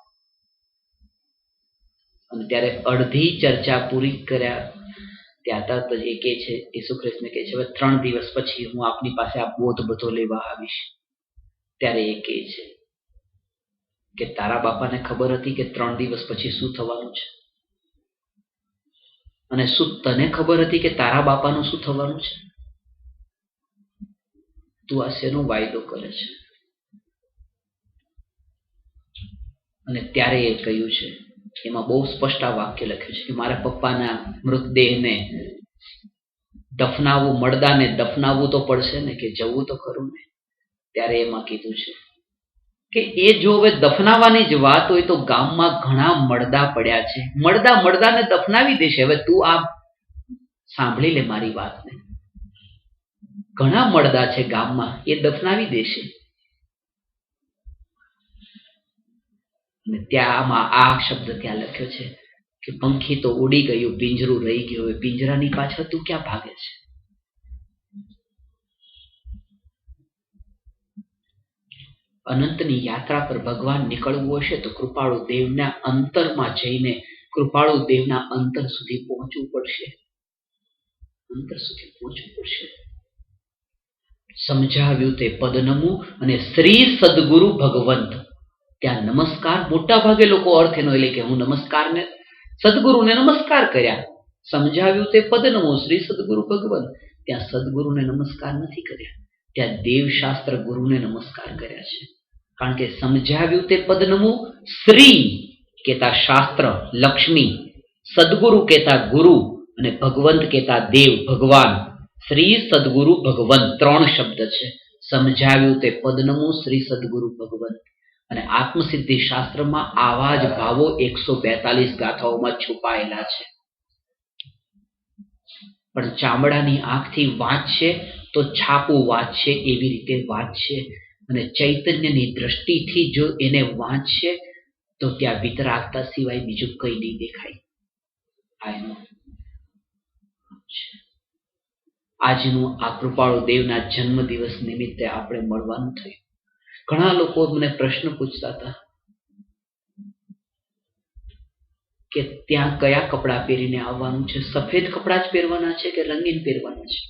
અને ત્યારે અડધી ચર્ચા પૂરી કર્યા ત્યાં તરત જ એ કહે છે, ઈસુ ખ્રિસ્તને કહે છે, હવે 3 દિવસ પછી હું આપની પાસે આ બોધ બધો લેવા આવીશ. ત્યારે એ કહે છે કે તારા બાપાને ખબર હતી કે 3 દિવસ પછી શું થવાનું છે? અને શું તને ખબર હતી કે તારા બાપાનું શું થવાનું છે? તું આ શેનો વાયદો કરે છે? અને ત્યારે એ કહ્યું છે, એમાં બહુ સ્પષ્ટ આ વાક્ય લખ્યું છે કે મારા પપ્પાના મૃતદેહને દફનાવવું, મળદાને દફનાવવું તો પડશે ને, કે જવું તો ખરું ને. ત્યારે એમાં કીધું છે કે એ જો હવે દફનાવાની જ વાત હોય તો ગામમાં ઘણા મળદા પડ્યા છે, મળદાને દફનાવી દેશે. હવે તું આ સાંભળી લે મારી વાતને. ઘણા મળદા છે ગામમાં, એ દફનાવી દેશે. અને ત્યાં આમાં આ શબ્દ ત્યાં લખ્યો છે કે પંખી તો ઉડી ગયું, પિંજરું રહી ગયું. હવે પિંજરાની પાછળ તું ક્યાં ભાગે છે? અનંતની યાત્રા પર ભગવાન નીકળવું હશે તો કૃપાળુ દેવના અંતરમાં જઈને કૃપાળુ દેવના અંતર સુધી પહોંચવું પડશે. અંતર સુધી પહોંચવું પડશે. સમજાવ્યું તે પદનમું અને શ્રી સદગુરુ ભગવંત. ત્યાં નમસ્કાર મોટા ભાગે લોકો અર્થ એનો એટલે કે હું નમસ્કારને સદગુરુને નમસ્કાર કર્યા. સમજાવ્યું તે પદનમું શ્રી સદગુરુ ભગવંત. ત્યાં સદગુરુને નમસ્કાર નથી કર્યા, ત્યાં દેવશાસ્ત્ર ગુરુને નમસ્કાર કર્યા છે. કારણ કે સમજાવ્યું તે પદનમું શ્રી કેતા શાસ્ત્ર લક્ષ્મી, સદગુરુ કેતા ગુરુ અને ભગવંત કેતા દેવ ભગવાન. શ્રી સદગુરુ ભગવંત 3 શબ્દ છે. સમજાવ્યું તે પદનમું શ્રી સદગુરુ ભગવંત. અને આત્મસિદ્ધિ શાસ્ત્રમાં આવા જ ભાવો 142 ગાથાઓમાં છુપાયેલા છે. પણ ચામડાની આંખથી વાંચશે તો છાપું વાંચશે એવી રીતે વાંચશે, અને ચૈતન્યની દ્રષ્ટિથી જો એને વાંચશે તો ત્યાં વિતરાગતા સિવાય બીજું કંઈ નહીં દેખાય. આજનું આ કૃપાળુ દેવના જન્મદિવસ નિમિત્તે આપણે મળવાનું થયું. ઘણા લોકો મને પ્રશ્ન પૂછતા હતા કે ત્યાં કયા કપડાં પહેરીને આવવાનું છે, સફેદ કપડાં જ પહેરવાના છે કે રંગીન પહેરવાના છે?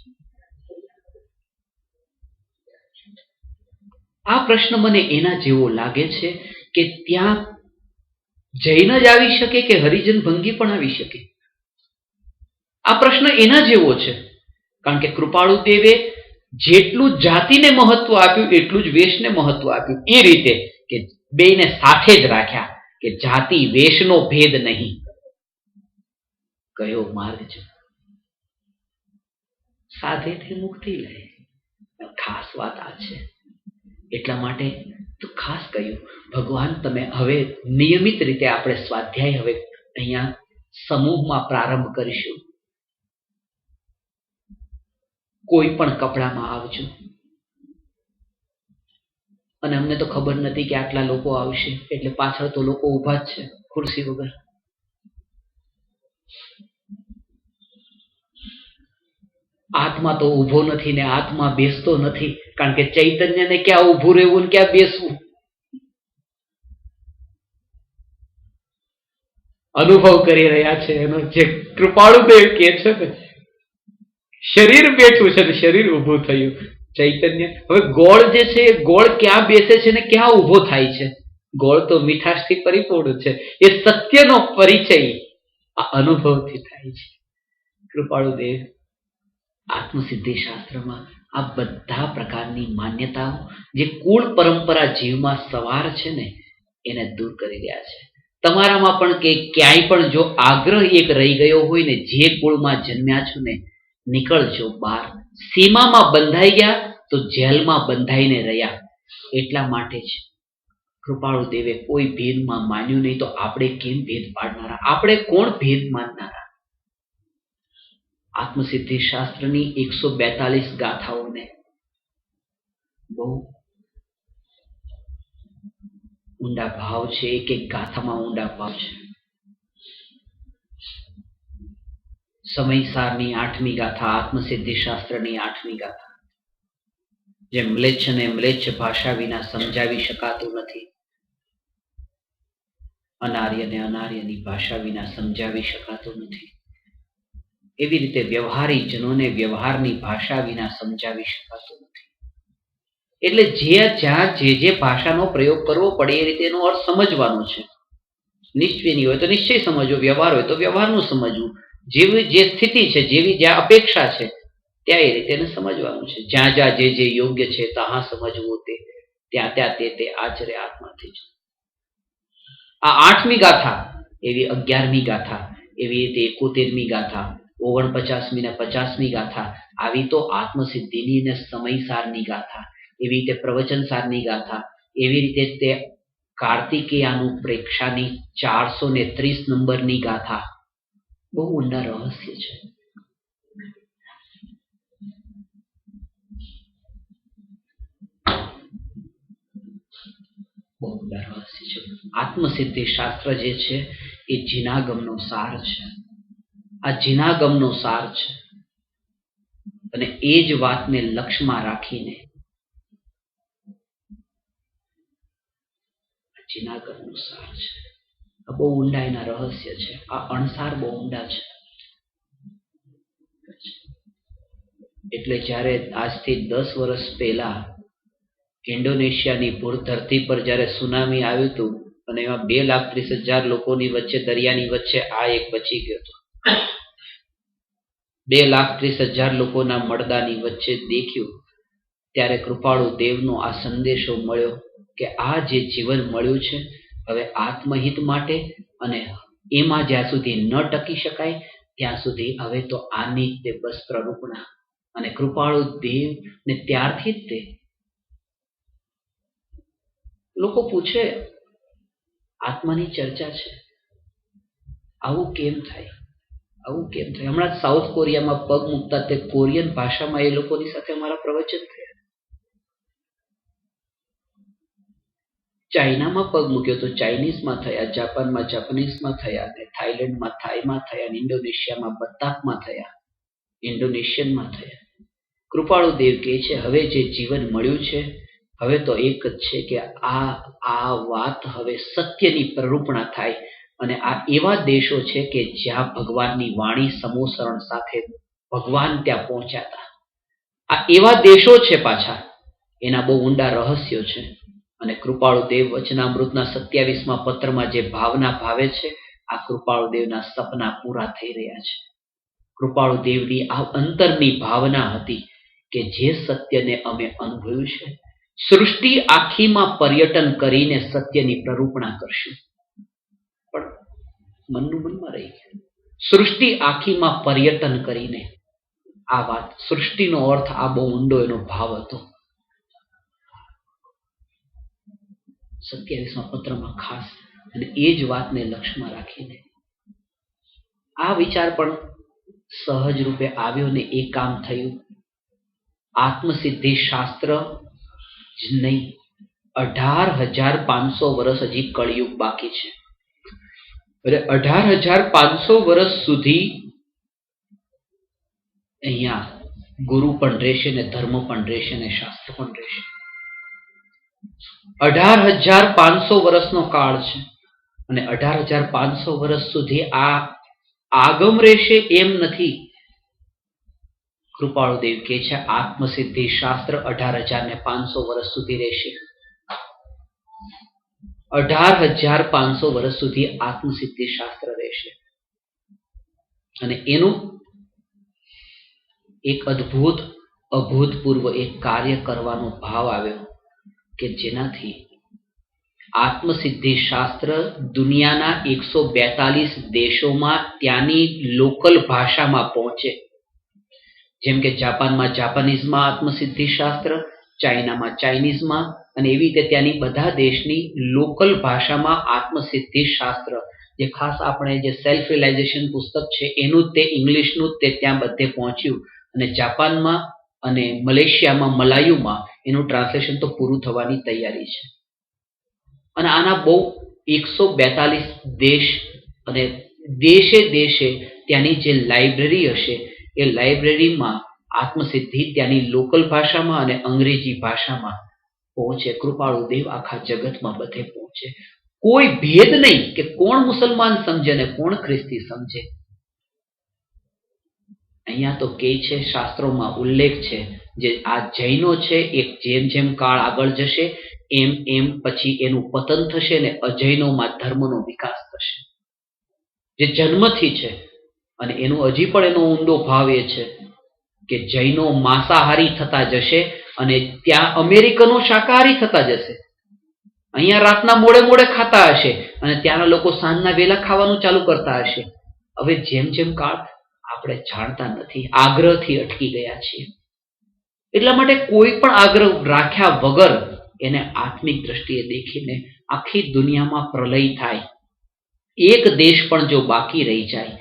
આ પ્રશ્ન મને એના જેવો લાગે છે કે ત્યાં જૈન જ આવી શકે કે હરિજન ભંગી પણ આવી શકે. આ પ્રશ્ન એના જેવો છે. કારણ કે કૃપાળુ દેવે જેટલું જાતિને મહત્વ આપ્યું એટલું જ વેશને મહત્વ આપ્યું. એ રીતે કે બેયને સાથે જ રાખ્યા કે જાતિ વેશનો ભેદ નહીં. કયો માર્ગ છે? સાધેથી મુક્તિ લે. ખાસ વાત આ છે. એટલા માટે તો ખાસ કહ્યું ભગવાન તમે હવે નિયમિત રીતે આપણે સ્વાધ્યાય હવે અહીંયા સમૂહમાં પ્રારંભ કરીશું. કોઈ પણ કપડામાં આવજો. અને અમને તો ખબર નથી કે આટલા લોકો આવશે, એટલે પાછળ તો લોકો ઊભા જ છે ખુરશી વગર. આત્મા તો ઊભો નથી ને આત્મા બેસતો નથી. કારણ કે ચૈતન્યને ક્યાં ઊભું રહેવું ને ક્યાં બેસવું અનુભવ કરી રહ્યા છે. એનો જે કૃપાળુદેવ કે છે ને, શરીર બેઠું છે ને શરીર ઊભું થયું. ચૈતન્ય હવે ગોળ જે છે એ ગોળ ક્યાં બેસે છે ને ક્યાં ઊભો થાય છે? ગોળ તો મીઠાશથી પરિપૂર્ણ છે. એ સત્યનો પરિચય આ અનુભવથી થાય છે. કૃપાળુદેવ આત્મસિદ્ધિ શાસ્ત્રમાં આ બધા પ્રકારની માન્યતાઓ જે કુળ પરંપરા જીવમાં સવાર છે ને એને દૂર કરી રહ્યા છે. તમારામાં પણ કે ક્યાંય પણ જો આગ્રહ એક રહી ગયો હોય ને, જે કુળમાં જન્મ્યા છો ને, નીકળજો બહાર. સીમામાં બંધાઈ ગયા તો જેલમાં બંધાઈને રહ્યા. એટલા માટે જ કૃપાળુ દેવે કોઈ ભેદમાં માન્યું નહીં તો આપણે કેમ ભેદ પાડનારા? આપણે કોણ ભેદ માનનારા? આત્મસિદ્ધિ શાસ્ત્રની 142 ગાથાઓને બહુ ઊંડા ભાવ છે. એક એક ગાથામાં ઊંડા ભાવ છે. સમયસારની 8મી ગાથા, આત્મસિદ્ધિ શાસ્ત્રની 8મી ગાથા. જે મ્લેચ્છ ને મ્લેચ્છ ભાષા વિના સમજાવી શકાતું નથી, અનાર્યને અનાર્યની ભાષા વિના સમજાવી શકાતું નથી, એવી રીતે વ્યવહારી જનોને વ્યવહારની ભાષા વિના સમજાવી શકાતું નથી. એટલે જ્યાં જે ભાષાનો પ્રયોગ કરવો પડે એ રીતે એનો અર્થ સમજવાનો છે. નિશ્ચયની હોય તો નિશ્ચય સમજવો, વ્યવહાર હોય તો વ્યવહારનું સમજવું. જેવી જે સ્થિતિ છે, જેવી જ્યાં અપેક્ષા છે ત્યાં એ રીતે એને સમજવાનું છે. જ્યાં જ્યાં જે યોગ્ય છે ત્યાં સમજવું, તે ત્યાં ત્યાં તે આચરે આત્માથી જ. આ 8મી ગાથા, એવી 11મી ગાથા, એવી રીતે 71મી ગાથા, 49મી ને 50મી ગાથા, આવી તો આત્મસિદ્ધિની ને સમયસારની ગાથા, એવી રીતે પ્રવચનસારની ગાથા, એવી રીતે તે કાર્તિકેયાનું પ્રેક્ષાની 430 નંબરની ગાથા. બહુ ઊંડા રહસ્ય છે. બહુ ઊંડા રહસ્ય છે. આત્મસિદ્ધિ શાસ્ત્ર જે છે એ જીનાગમનો સાર છે. આ જીનાગમનો સાર છે. અને એ જ વાતને લક્ષ્યમાં રાખીને જીનાગમનો સાર છે. આ બહુ ઊંડા એના રહસ્ય છે. આ અણસાર બહુ ઊંડા છે. એટલે જ્યારે આજથી 10 વર્ષ પહેલા ઇન્ડોનેશિયાની ભૂર ધરતી પર જ્યારે સુનામી આવ્યું હતું અને એમાં 2,30,000 લોકોની વચ્ચે દરિયાની વચ્ચે આ એક બચી ગયો હતો. 2,30,000 લોકોના મળદાની વચ્ચે દેખ્યું ત્યારે કૃપાળુ દેવનો આ સંદેશો મળ્યો કે આ જે જીવન મળ્યું છે હવે આત્મહિત માટે અને એમાં જ્યાં સુધી ન ટકી શકાય ત્યાં સુધી હવે તો આની તે બસ પ્રરૂપણા. અને કૃપાળુ દેવ ને ત્યારથી જ તે લોકો પૂછે આત્માની ચર્ચા છે, આવું કેમ થાય, આવું કેમ થાય? હમણાં સાઉથ કોરિયામાં પગ મૂકતા તે કોરિયન ભાષામાં એ લોકોની સાથે અમારા પ્રવચન થયા. ચાઇનામાં પગ મૂક્યો તો ચાઇનીઝમાં થયા, જાપાનમાં જાપાનીઝમાં થયા, અને થાઈલેન્ડમાં થાઈમાં થયા, અને ઇન્ડોનેશિયામાં બત્તાકમાં થયા, ઇન્ડોનેશિયનમાં થયા. કૃપાળુ દેવ કહે છે હવે જે જીવન મળ્યું છે હવે તો એક જ છે કે આ વાત હવે સત્યની પ્રરૂપણા થાય. અને આ એવા દેશો છે કે જ્યાં ભગવાનની વાણી સમોસરણ સાથે ભગવાન ત્યાં પહોંચ્યા હતા. આ એવા દેશો છે પાછા, એના બહુ ઊંડા રહસ્યો છે. અને કૃપાળુ દેવ વચનામૃતના 27મા પત્રમાં જે ભાવના ભાવે છે આ કૃપાળુ દેવના સપના પૂરા થઈ રહ્યા છે. કૃપાળુ દેવની આ અંતરની ભાવના હતી કે જે સત્યને અમે અનુભવ્યું છે સૃષ્ટિ આખીમાં પર્યટન કરીને સત્યની પ્રરૂપણા કરશું. પણ મનનું મનમાં રહી ગયું. સૃષ્ટિ આખીમાં પર્યટન કરીને આ વાત, સૃષ્ટિનો અર્થ આ બહુ ઊંડો એનો ભાવ હતો. 27મા પત્રમાં ખાસ અને એ જ વાતને લક્ષ્યમાં રાખીને આ વિચાર પણ સહજ રૂપે આવ્યો ને એ કામ થયું. આત્મસિદ્ધિ શાસ્ત્ર જ નહીં, 18,500 વર્ષ હજી કળિયુગ બાકી છે. એટલે 18,500 વર્ષ સુધી અહીંયા ગુરુ પણ રહેશે ને ધર્મ પણ રહેશે ને શાસ્ત્ર પણ રહેશે. 18,500 વર્ષનો કાળ છે અને 18,500 વર્ષ સુધી આ આગમ રહેશે એમ નથી. કૃપાળુ દેવ કહે છે આત્મસિદ્ધિ શાસ્ત્ર 18,500 વર્ષ સુધી રહેશે. 18,500 વર્ષ સુધી આત્મસિદ્ધિ શાસ્ત્ર રહેશે. અને એનું એક અદ્ભુત અભૂતપૂર્વ એક કાર્ય કરવાનો ભાવ આવ્યો કે જેનાથી આત્મસિદ્ધિ શાસ્ત્ર દુનિયાના 142 દેશોમાં ત્યાંની લોકલ ભાષામાં પહોંચે. જેમ કે જાપાનમાં જાપાનીઝમાં આત્મસિદ્ધિ શાસ્ત્ર, ચાઇનામાં ચાઇનીઝમાં, અને એવી રીતે ત્યાંની બધા દેશની લોકલ ભાષામાં આત્મસિદ્ધિ શાસ્ત્ર, જે ખાસ આપણે જે સેલ્ફ રિયલાઇઝેશન પુસ્તક છે એનું તે ઇંગ્લિશનું તે ત્યાં બધે પહોંચ્યું. અને જાપાનમાં અને મલેશિયામાં મલાયુમાં એનું ટ્રાન્સલેશન તો પૂરું થવાની તૈયારી છે. અને આના બહુ 142 દેશ અને દેશે દેશે ત્યાંની જે લાઇબ્રેરી હશે એ લાઇબ્રેરીમાં આત્મસિદ્ધિ ત્યાંની લોકલ ભાષામાં અને અંગ્રેજી ભાષામાં પહોંચે. કૃપાળુ દેવ આખા જગતમાં બધે પહોંચે. કોઈ ભેદ નહીં કે કોણ મુસલમાન સમજે ને કોણ ખ્રિસ્તી સમજે. અહીંયા તો કે છે શાસ્ત્રોમાં ઉલ્લેખ છે જે આ જૈનો છે એક જેમ જેમ કાળ આગળ જશે એમ એમ પછી એનું પતન થશે ને અજૈનોમાં ધર્મનો વિકાસ થશે. જે જન્મથી છે અને એનું હજી પણ એનો ઊંડો ભાવ એ છે કે જૈનો માંસાહારી થતા જશે અને ત્યાં અમેરિકનો શાકાહારી થતા જશે. અહીંયા રાતના મોડે મોડે ખાતા હશે અને ત્યાંના લોકો સાંજના વેલા ખાવાનું ચાલુ કરતા હશે. હવે જેમ જેમ કાળ આપણે જાણતા નથી, આગ્રહથી અટકી ગયા છીએ. એટલા માટે કોઈ પણ આગ્રહ રાખ્યા વગર એને આત્મિક દ્રષ્ટિએ દેખીને આખી દુનિયામાં પ્રલય થાય. એક દેશ પણ જો બાકી રહી જાય,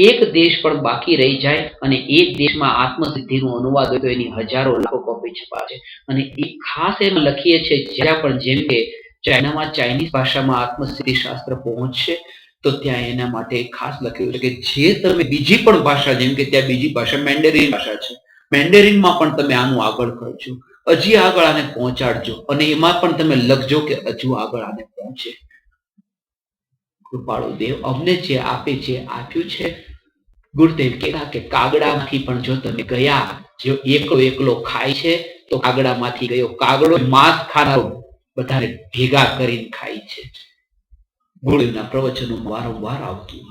એક દેશ પણ બાકી રહી જાય અને એક દેશમાં આત્મસિદ્ધિનો અનુવાદ હોય તો એની હજારો લાખો કોપી છપાશે. અને એ ખાસ એમાં લખીએ છીએ જ્યાં પણ, જેમ કે ચાઇનામાં ચાઇનીઝ ભાષામાં આત્મસિદ્ધિ શાસ્ત્ર પહોંચશે તો ત્યાં એના માટે ખાસ લખ્યું છે કે જે તમે બીજી પણ ભાષા, જેમ કે ત્યાં બીજી ભાષા મેન્ડેરિન ભાષા છે, મેન્ડેરિનમાં પણ તમે આનું આગળ કરજો, હજી આગળ આને પહોંચાડજો અને એમાં પણ તમે લખજો કે હજુ આગળ આને પહોંચે. કૃપાળુ દેવ અમને જે આપે, જે આપ્યું છે, ગુરુદેવ કહેતા કે કાગડામાંથી પણ જો તમે ગયા જે એકલો એકલો ખાય છે તો કાગડામાંથી ગયો કાગડો માંસ ખાનારો બધાને ભેગા કરીને ખાય છે. ગુરુદેવના પ્રવચનો વારંવાર આવતું.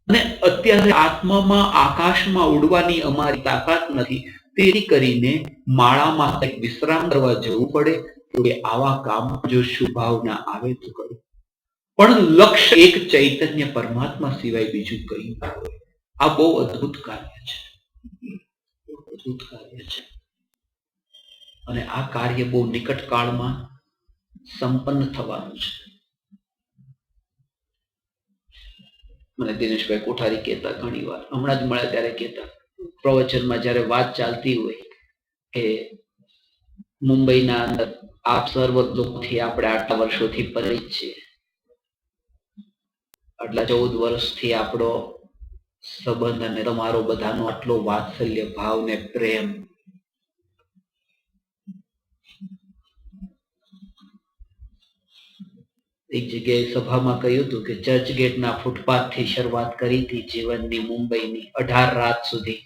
અને અત્યારે આત્મામાં આકાશમાં ઉડવાની અમારી તાકાત નથી, તેથી કરીને માળામાં કંઈક વિશ્રામ કરવા જવું પડે. તો આવા કામ જો શુભાવના આવે તો કરે, પણ લક્ષ્ય એક ચૈતન્ય પરમાત્મા સિવાય બીજું કઈ ના હોય. આ બહુ અદ્ભુત કાર્ય છે, અદ્ભુત કાર્ય છે. અને આ કાર્ય બહુ નિકટ કાળમાં સંપન્ન થવાનું છે. મને દિનેશભાઈ કોઠારી કહેતા ઘણી વાર, હમણાં જ મળ્યા ત્યારે કહેતા, પ્રવચનમાં જયારે વાત ચાલતી હોય કે મુંબઈના અંદર આપ સર્વ લોકોથી આપણે આટલા વર્ષોથી પરિચિત છીએ, આટલા 14 વર્ષથી આપણો સંબંધ અને તમારો બધાનો આટલો વાત્સલ્ય ભાવ ને પ્રેમ. એક જગ્યાએ સભામાં કહ્યું હતું કે ચર્ચગેટના ફૂટપાથથી શરૂઆત કરી હતી જીવનની મુંબઈની 18 રાત સુધી.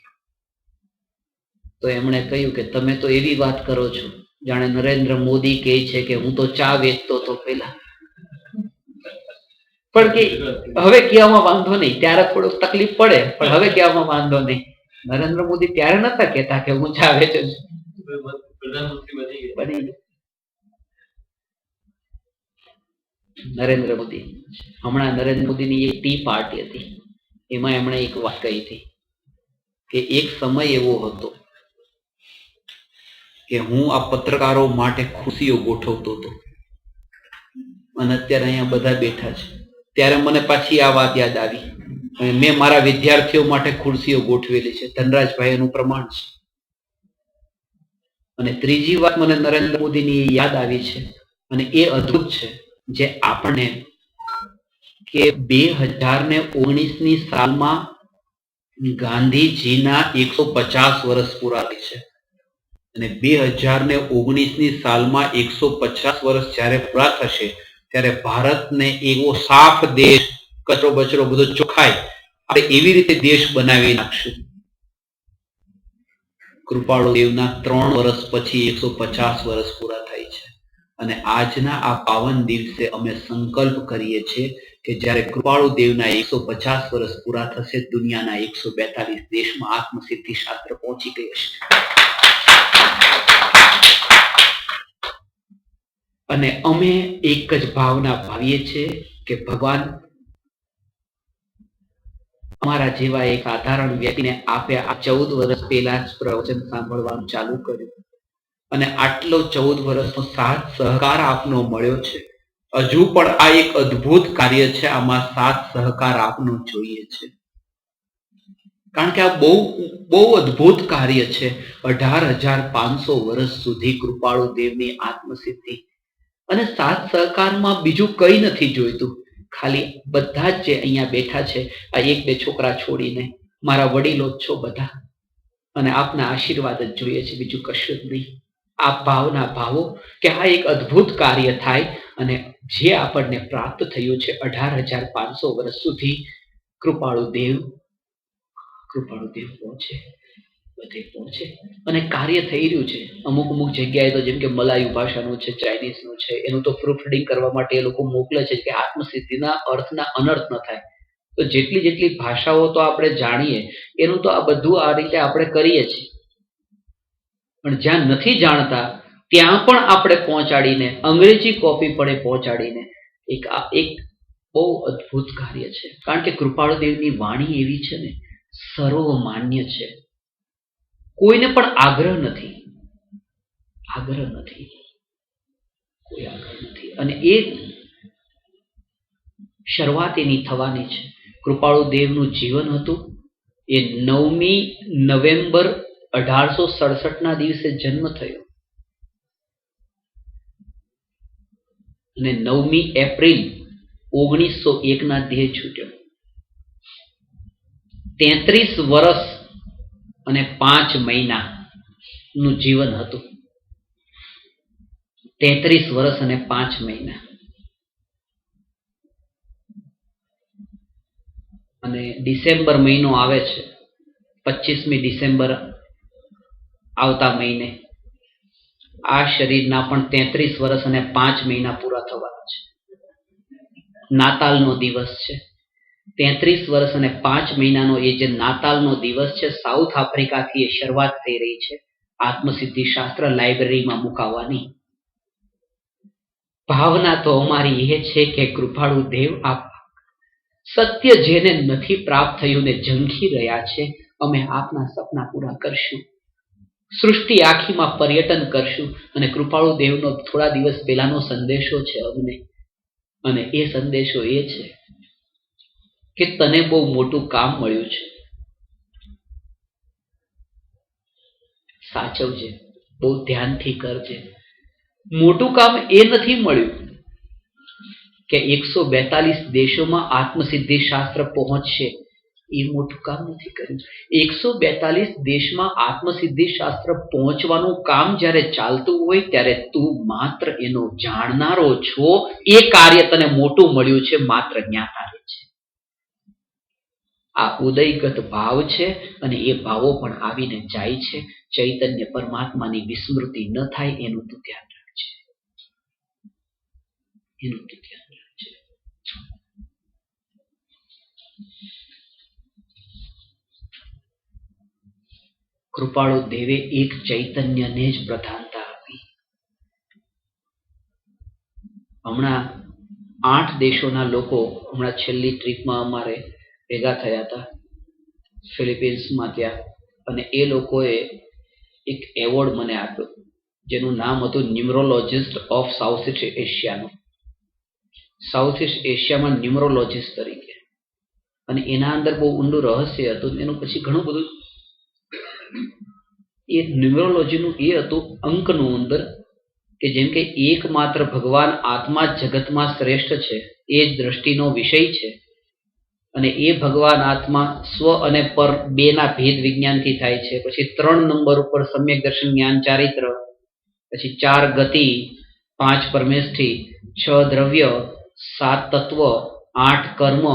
તો એમણે કહ્યું કે તમે તો એવી વાત કરો છો જાણે નરેન્દ્ર મોદી કહે છે કે હું તો ચા વેચતો હતો પહેલા. પણ કે હવે કહેવામાં વાંધો નહીં, ત્યારે થોડુંક તકલીફ પડે, પણ હવે કહેવામાં વાંધો નહીં. નરેન્દ્ર મોદી ત્યારે નતા કહેતા કે હું ચા વેચું છું, પ્રધાનમંત્રી બની. નરેન્દ્ર મોદી, હમણાં નરેન્દ્ર મોદીની એક ટી પાર્ટી હતી, એમાં એમણે એક વાત કહી હતી કે એક સમય એવો હતો કે હું આ પત્રકારો માટે ખુરશીઓ ગોઠવતો હતો, અને અત્યારે અહીંયા બધા બેઠા છે. ત્યારે મને પાછી આ વાત યાદ આવી. મેં મારા વિદ્યાર્થીઓ માટે ખુરશીઓ ગોઠવેલી છે, ધનરાજભાઈ એનું પ્રમાણ છે. અને ત્રીજી વાત મને નરેન્દ્ર મોદીની યાદ આવી છે, અને એ અદ્ભુત છે, જે આપણને કે 2019ની સાલમાં ગાંધીજીના 150 વર્ષ પૂરા થાય છે. અને 2019ની સાલમાં 150 વર્ષ જ્યારે પૂરા થશે ત્યારે ભારતને એવો સાફ દેશ, કચરો બચરો બધો ચોખાય, આપણે એવી રીતે દેશ બનાવી નાખશું. કૃપાળુ દેવના 3 વર્ષ પછી 150 વર્ષ પૂરા થાય છે. અને આજના આ પાવન દિવસે અમે સંકલ્પ કરીએ છીએ કે જ્યારે કૃપાળુ દેવના 150 વર્ષ પૂરા થશે, દુનિયાના 142 દેશમાં આત્મસિદ્ધિ શાસ્ત્ર પહોંચી ગઈ હશે. અને અમે એક જ ભાવના ભાવીએ છીએ કે ભગવાન અમારા જેવા એક સાધારણ વ્યક્તિને આપે આ 14 વર્ષ પહેલા જ પ્રવચન સાંભળવાનું ચાલુ કર્યું, અને આટલો 14 વર્ષનો સાથ સહકાર આપનો મળ્યો છે. હજુ પણ આ એક અદ્ભુત કાર્ય છે, આમાં સાથ સહકાર આપનો જોઈએ છે, કારણ કે આ બહુ બહુ અદ્ભુત કાર્ય છે. 18,500 વર્ષ સુધી કૃપાળુ દેવની આત્મસિદ્ધિ, અને સાથ સહકારમાં બીજું કઈ નથી જોઈતું. ખાલી બધા જ જે અહીંયા બેઠા છે, આ 1-2 છોકરા છોડીને મારા વડીલો જ છો બધા, અને આપના આશીર્વાદ જ જોઈએ છે, બીજું કશું જ નહીં. આ ભાવના ભાવો કે આ એક અદ્ભુત કાર્ય થાય, અને જે આપણને પ્રાપ્ત થયું છે 18,500 વર્ષ સુધી કૃપાળુ દેવ પહોંચે, બધે પહોંચે. અને કાર્ય થઈ રહ્યું છે. અમુક જગ્યાએ તો જેમ કે મલાયુ ભાષાનું છે, ચાઇનીઝનું છે, એનું તો પ્રૂફ રીડિંગ કરવા માટે એ લોકો મોકલે છે કે આત્મસિદ્ધિના અર્થના અનર્થ ન થાય. તો જેટલી ભાષાઓ તો આપણે જાણીએ, એનું તો આ બધું આ રીતે આપણે કરીએ છીએ. પણ જ્યાં નથી જાણતા ત્યાં પણ આપણે પહોંચાડીને, અંગ્રેજી કોપી પડે પહોંચાડીને એક બહુ અદ્ભુત કાર્ય છે. કારણ કે કૃપાળુ દેવની વાણી એવી છે ને, સર્વમાન્ય છે, કોઈને પણ આગ્રહ નથી, કોઈ આગ્રહ નથી. અને એ શરૂઆત એની થવાની છે. કૃપાળુ દેવનું જીવન હતું એ 9મી નવેમ્બર 1867ના દિવસે જન્મ થયો, અને 9મી એપ્રિલ 1901ના દેહ છૂટ્યો. 33 વર્ષ અને 5 મહિના નું જીવન હતું. 33 વર્ષ અને 5 મહિના. અને ડિસેમ્બર મહિનો આવે છે, 25મી ડિસેમ્બર આવતા મહિને આ શરીરના પણ 33 વર્ષ અને 5 મહિના પૂરા થવાના છે. નાતાલનો દિવસ છે. 33 વર્ષ અને 5 મહિનાનો એ જે નાતાલનો દિવસ છે, સાઉથ આફ્રિકાથી એ શરૂઆત થઈ રહી છે આત્મસિદ્ધિ શાસ્ત્ર લાઇબ્રેરીમાં મુકાવવાની. ભાવના તો અમારી એ છે કે કૃપાળુ દેવ, આપ સત્ય જેને નથી પ્રાપ્ત થયું ને ઝંખી રહ્યા છે, અમે આપના સપના પૂરા કરશું, સૃષ્ટિ આખીમાં પર્યટન કરશું. અને કૃપાળુ દેવનો થોડા દિવસ પહેલાનો સંદેશો છે અમને, અને એ સંદેશો એ છે કે તને બહુ મોટું કામ મળ્યું છે, સાચવજે, બહુ ધ્યાનથી કરજે. મોટું કામ એ નથી મળ્યું કે 142 દેશોમાં આત્મસિદ્ધિ શાસ્ત્ર પહોંચશે, એ મોટું કામ નથી કર્યું. 142 દેશમાં આત્મસિદ્ધિ શાસ્ત્ર પહોંચવાનું કામ જ્યારે ચાલતું હોય ત્યારે તું માત્ર એનો જાણનારો છો, એ કાર્ય તને મોટું મળ્યું છે, માત્ર જ્ઞાતા રહે છે. આ ઉદયગત ભાવ છે, અને એ ભાવો પણ આવીને જાય છે. ચૈતન્ય પરમાત્માની વિસ્મૃતિ ન થાય એનું તું ધ્યાન રાખજે, એનું તું ધ્યાન રાખજે. કૃપાળુ દેવે એક ચૈતન્યને જ પ્રધાનતા આપી. હમણાં 8 દેશોના લોકો હમણાં છેલ્લી ટ્રીપમાં અમારે ભેગા થયા હતા ફિલિપિન્સમાં ત્યાં, અને એ લોકોએ એક એવોર્ડ મને આપ્યો જેનું નામ હતું ન્યુમરોલોજિસ્ટ ઓફ સાઉથ ઇસ્ટ એશિયાનું, સાઉથ ઇસ્ટ એશિયામાં ન્યુમરોલોજિસ્ટ તરીકે. અને એના અંદર બહુ ઊંડું રહસ્ય હતું. એનું પછી ઘણું બધું એ ન્યુમરોલોજીનું એ હતું અંકનું અંદર, કે જેમ કે એકમાત્ર ભગવાન આત્મા જગતમાં શ્રેષ્ઠ છે, એ જ દ્રષ્ટિનો વિષય છે. અને એ ભગવાન આત્મા સ્વ અને પર બેના ભેદ વિજ્ઞાનથી થાય છે. પછી 3 નંબર ઉપર સમ્યક દર્શન જ્ઞાન ચારિત્ર, પછી 4 ગતિ, 5 પરમેષ્ઠી, 6 દ્રવ્ય, 7 તત્વ, 8 કર્મ,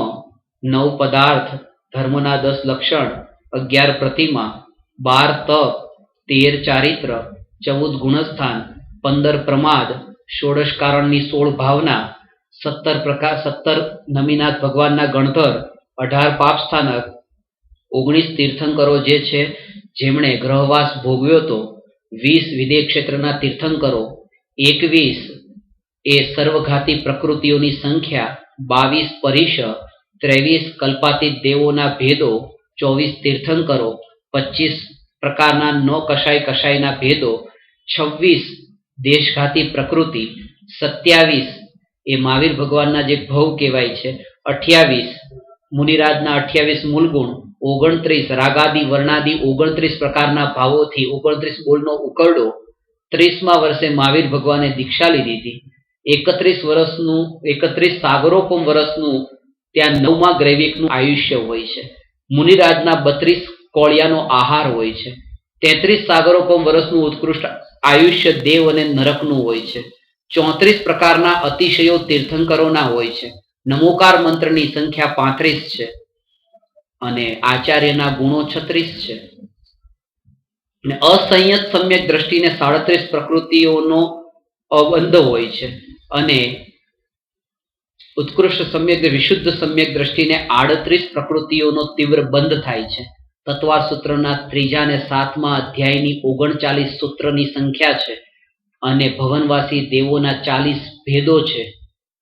9 પદાર્થ, ધર્મના 10 લક્ષણ, 11 પ્રતિમા, 12 તપ, 13 ચારિત્ર, 14 ગુણસ્થાન, 15 પ્રમાદ, 16 કારણની 16 ભાવના, 17 નમીનાથ ભગવાનના ગણધર, 18 પાપ સ્થાનક, 19 તીર્થંકરો જે છે જેમણે ગ્રહવાસ ભોગવ્યો હતો, 20 વિદેહ ક્ષેત્રના તીર્થંકરો, 21 એ સર્વઘાતી પ્રકૃતિઓની સંખ્યા, 22 પરિશ, 23 કલ્પાતીત દેવોના ભેદો, 24 તીર્થંકરો, 25 પ્રકારના ન કશાયના ભેદો, 26 દેશઘાતી પ્રકૃતિ, 27 એ મહાવીર ભગવાનના જે ભવ કહેવાય છે, 28 મુનિરાજના 28 મૂલગુણ, 29 રાગાદી વર્ણાદી 29 પ્રકારના ભાવોથી 29 બોલનો ઉકરડો. 30મા વર્ષે મહાવીર ભગવાને દીક્ષા લીધી હતી. 31 સાગરોપમ વર્ષનું ત્યાં 9મા ગ્રૈવિકનું આયુષ્ય હોય છે. મુનિરાજના 32 કોળિયાનો આહાર હોય છે. 33 સાગરોપમ વર્ષનું ઉત્કૃષ્ટ આયુષ્ય દેવ અને નરકનું હોય છે. 34 પ્રકારના અતિશયો તીર્થંકરોના હોય છે. નમોકાર મંત્રની સંખ્યા 35 છે, અને આચાર્યના ગુણો 36 છે. અને અસંયત સમ્યક દ્રષ્ટિને 37 પ્રકૃતિઓનો અબંધ હોય છે, અને ઉત્કૃષ્ટ સમ્યક વિશુદ્ધ સમ્યક દ્રષ્ટિને 38 પ્રકૃતિઓનો તીવ્ર બંધ થાય છે. તત્વાર સૂત્રના 3 અને 7મા અધ્યાયની 39 સૂત્રની સંખ્યા છે, અને ભવનવાસી દેવોના 40 ભેદો છે,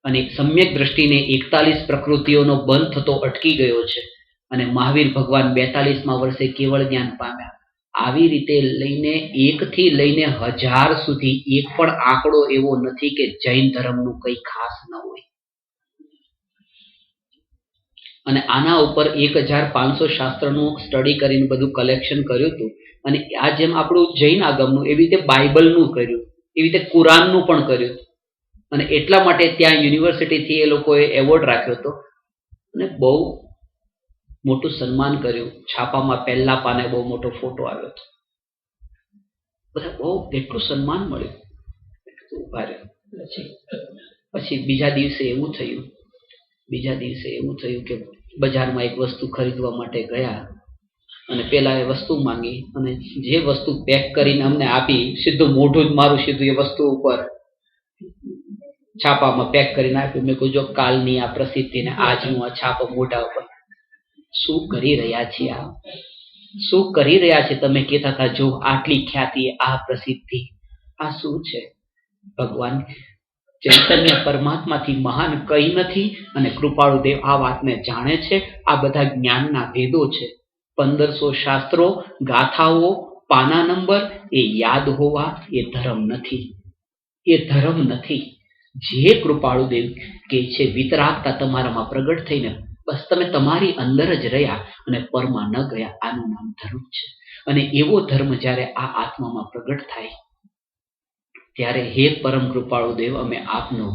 અને સમ્યક દ્રષ્ટિને 41 પ્રકૃતિઓનો બંધ થતો અટકી ગયો છે. અને મહાવીર ભગવાન 42મા વર્ષે કેવળ જ્ઞાન પામ્યા. આવી રીતે લઈને 1 થી લઈને 1000 સુધી એક પણ આંકડો એવો નથી કે જૈન ધર્મનું કંઈ ખાસ ન હોય. અને આના ઉપર 1500 શાસ્ત્રનું સ્ટડી કરીને બધું કલેક્શન કર્યું હતું. અને આ જેમ આપણું જૈન આગમનું એવી રીતે બાઇબલનું કર્યું, એવી રીતે કુરાનનું પણ કર્યું. અને એટલા માટે ત્યાં યુનિવર્સિટીથી એ લોકોએ એવોર્ડ રાખ્યો હતો, અને બહુ મોટું સન્માન કર્યું. છાપામાં પહેલા પાને બહુ મોટો ફોટો આવ્યો હતો. બધા બહુ એટલું સન્માન મળ્યું. ઉભા રહ્યો. પછી બીજા દિવસે એવું થયું કે બજારમાં એક વસ્તુ ખરીદવા માટે ગયા, અને પેલા એ વસ્તુ માંગી અને જે વસ્તુ પેક કરીને અમને આપી, સીધું મોઢું જ મારું સીધું એ વસ્તુ ઉપર છાપામાં પેક કરીને આપ્યું. મેં કહ્યું જો કાલની આ પ્રસિદ્ધિ ને આજનું આ છાપો મોઢા ઉપર. શું કરી રહ્યા છીએ? શું કરી રહ્યા છે? તમે કહેતા હતા જો આટલી ખ્યાતિ, આ પ્રસિદ્ધિ, આ શું છે? ભગવાન ચૈતન્ય પરમાત્માથી મહાન કઈ નથી. અને કૃપાળુ દેવ આ વાતને જાણે છે. આ બધા જ્ઞાનના વેદો છે. 1500 શાસ્ત્રો, ગાથાઓ, પાના નંબર એ યાદ હોવા એ ધર્મ નથી. એ ધર્મ નથી. જે કૃપાળુ દેવ કે છે વિતરાગતા તમારામાં પ્રગટ થઈને બસ તમે તમારી અંદર જ રહ્યા અને પરમાં ન ગયા, આનું નામ ધર્મ છે. અને એવો ધર્મ જ્યારે આ આત્મામાં પ્રગટ થાય ત્યારે હે પરમ કૃપાળુ દેવ, અમે આપનો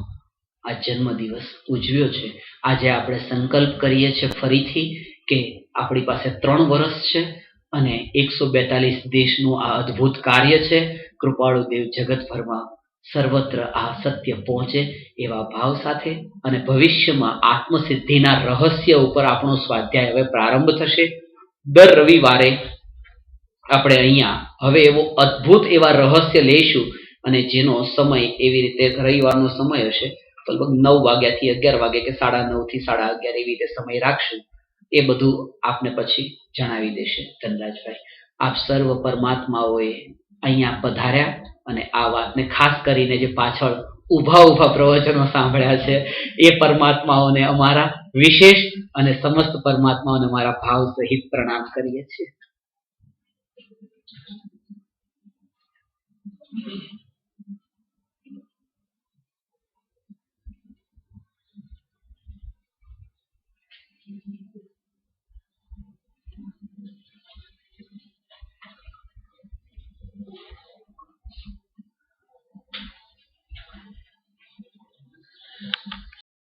આ જન્મદિવસ ઉજવ્યો છે. આજે આપણે સંકલ્પ કરીએ છીએ ફરીથી કે આપણી પાસે 3 વર્ષ છે અને 142 દેશનું આ અદ્ભુત કાર્ય છે. કૃપાળુ દેવ જગતભરમાં સર્વત્ર આ સત્ય પહોંચે એવા ભાવ સાથે અને ભવિષ્યમાં આત્મસિદ્ધિના રહસ્ય ઉપર આપણો સ્વાધ્યાય હવે પ્રારંભ થશે. દર રવિવારે આપણે અહીંયા હવે એવો અદ્ભુત એવા રહસ્ય લઈશું અને જેનો સમય એવી રીતે રવિવારનો સમય હશે તો લગભગ 9 વાગ્યાથી 11 વાગે કે 9:30 થી 11:30 એવી રીતે સમય રાખશું. એ બધું આપને પછી જણાવી દેશે ધનરાજભાઈ. આપ સર્વ પરમાત્માઓએ અહીંયા પધાર્યા અને આ વાતને ખાસ કરીને જે પાછળ ઊભા પ્રવચનો સાંભળ્યા છે એ પરમાત્માઓને અમારા વિશેષ અને સમસ્ત પરમાત્માઓને અમારા ભાવ સહિત પ્રણામ કરીએ છીએ.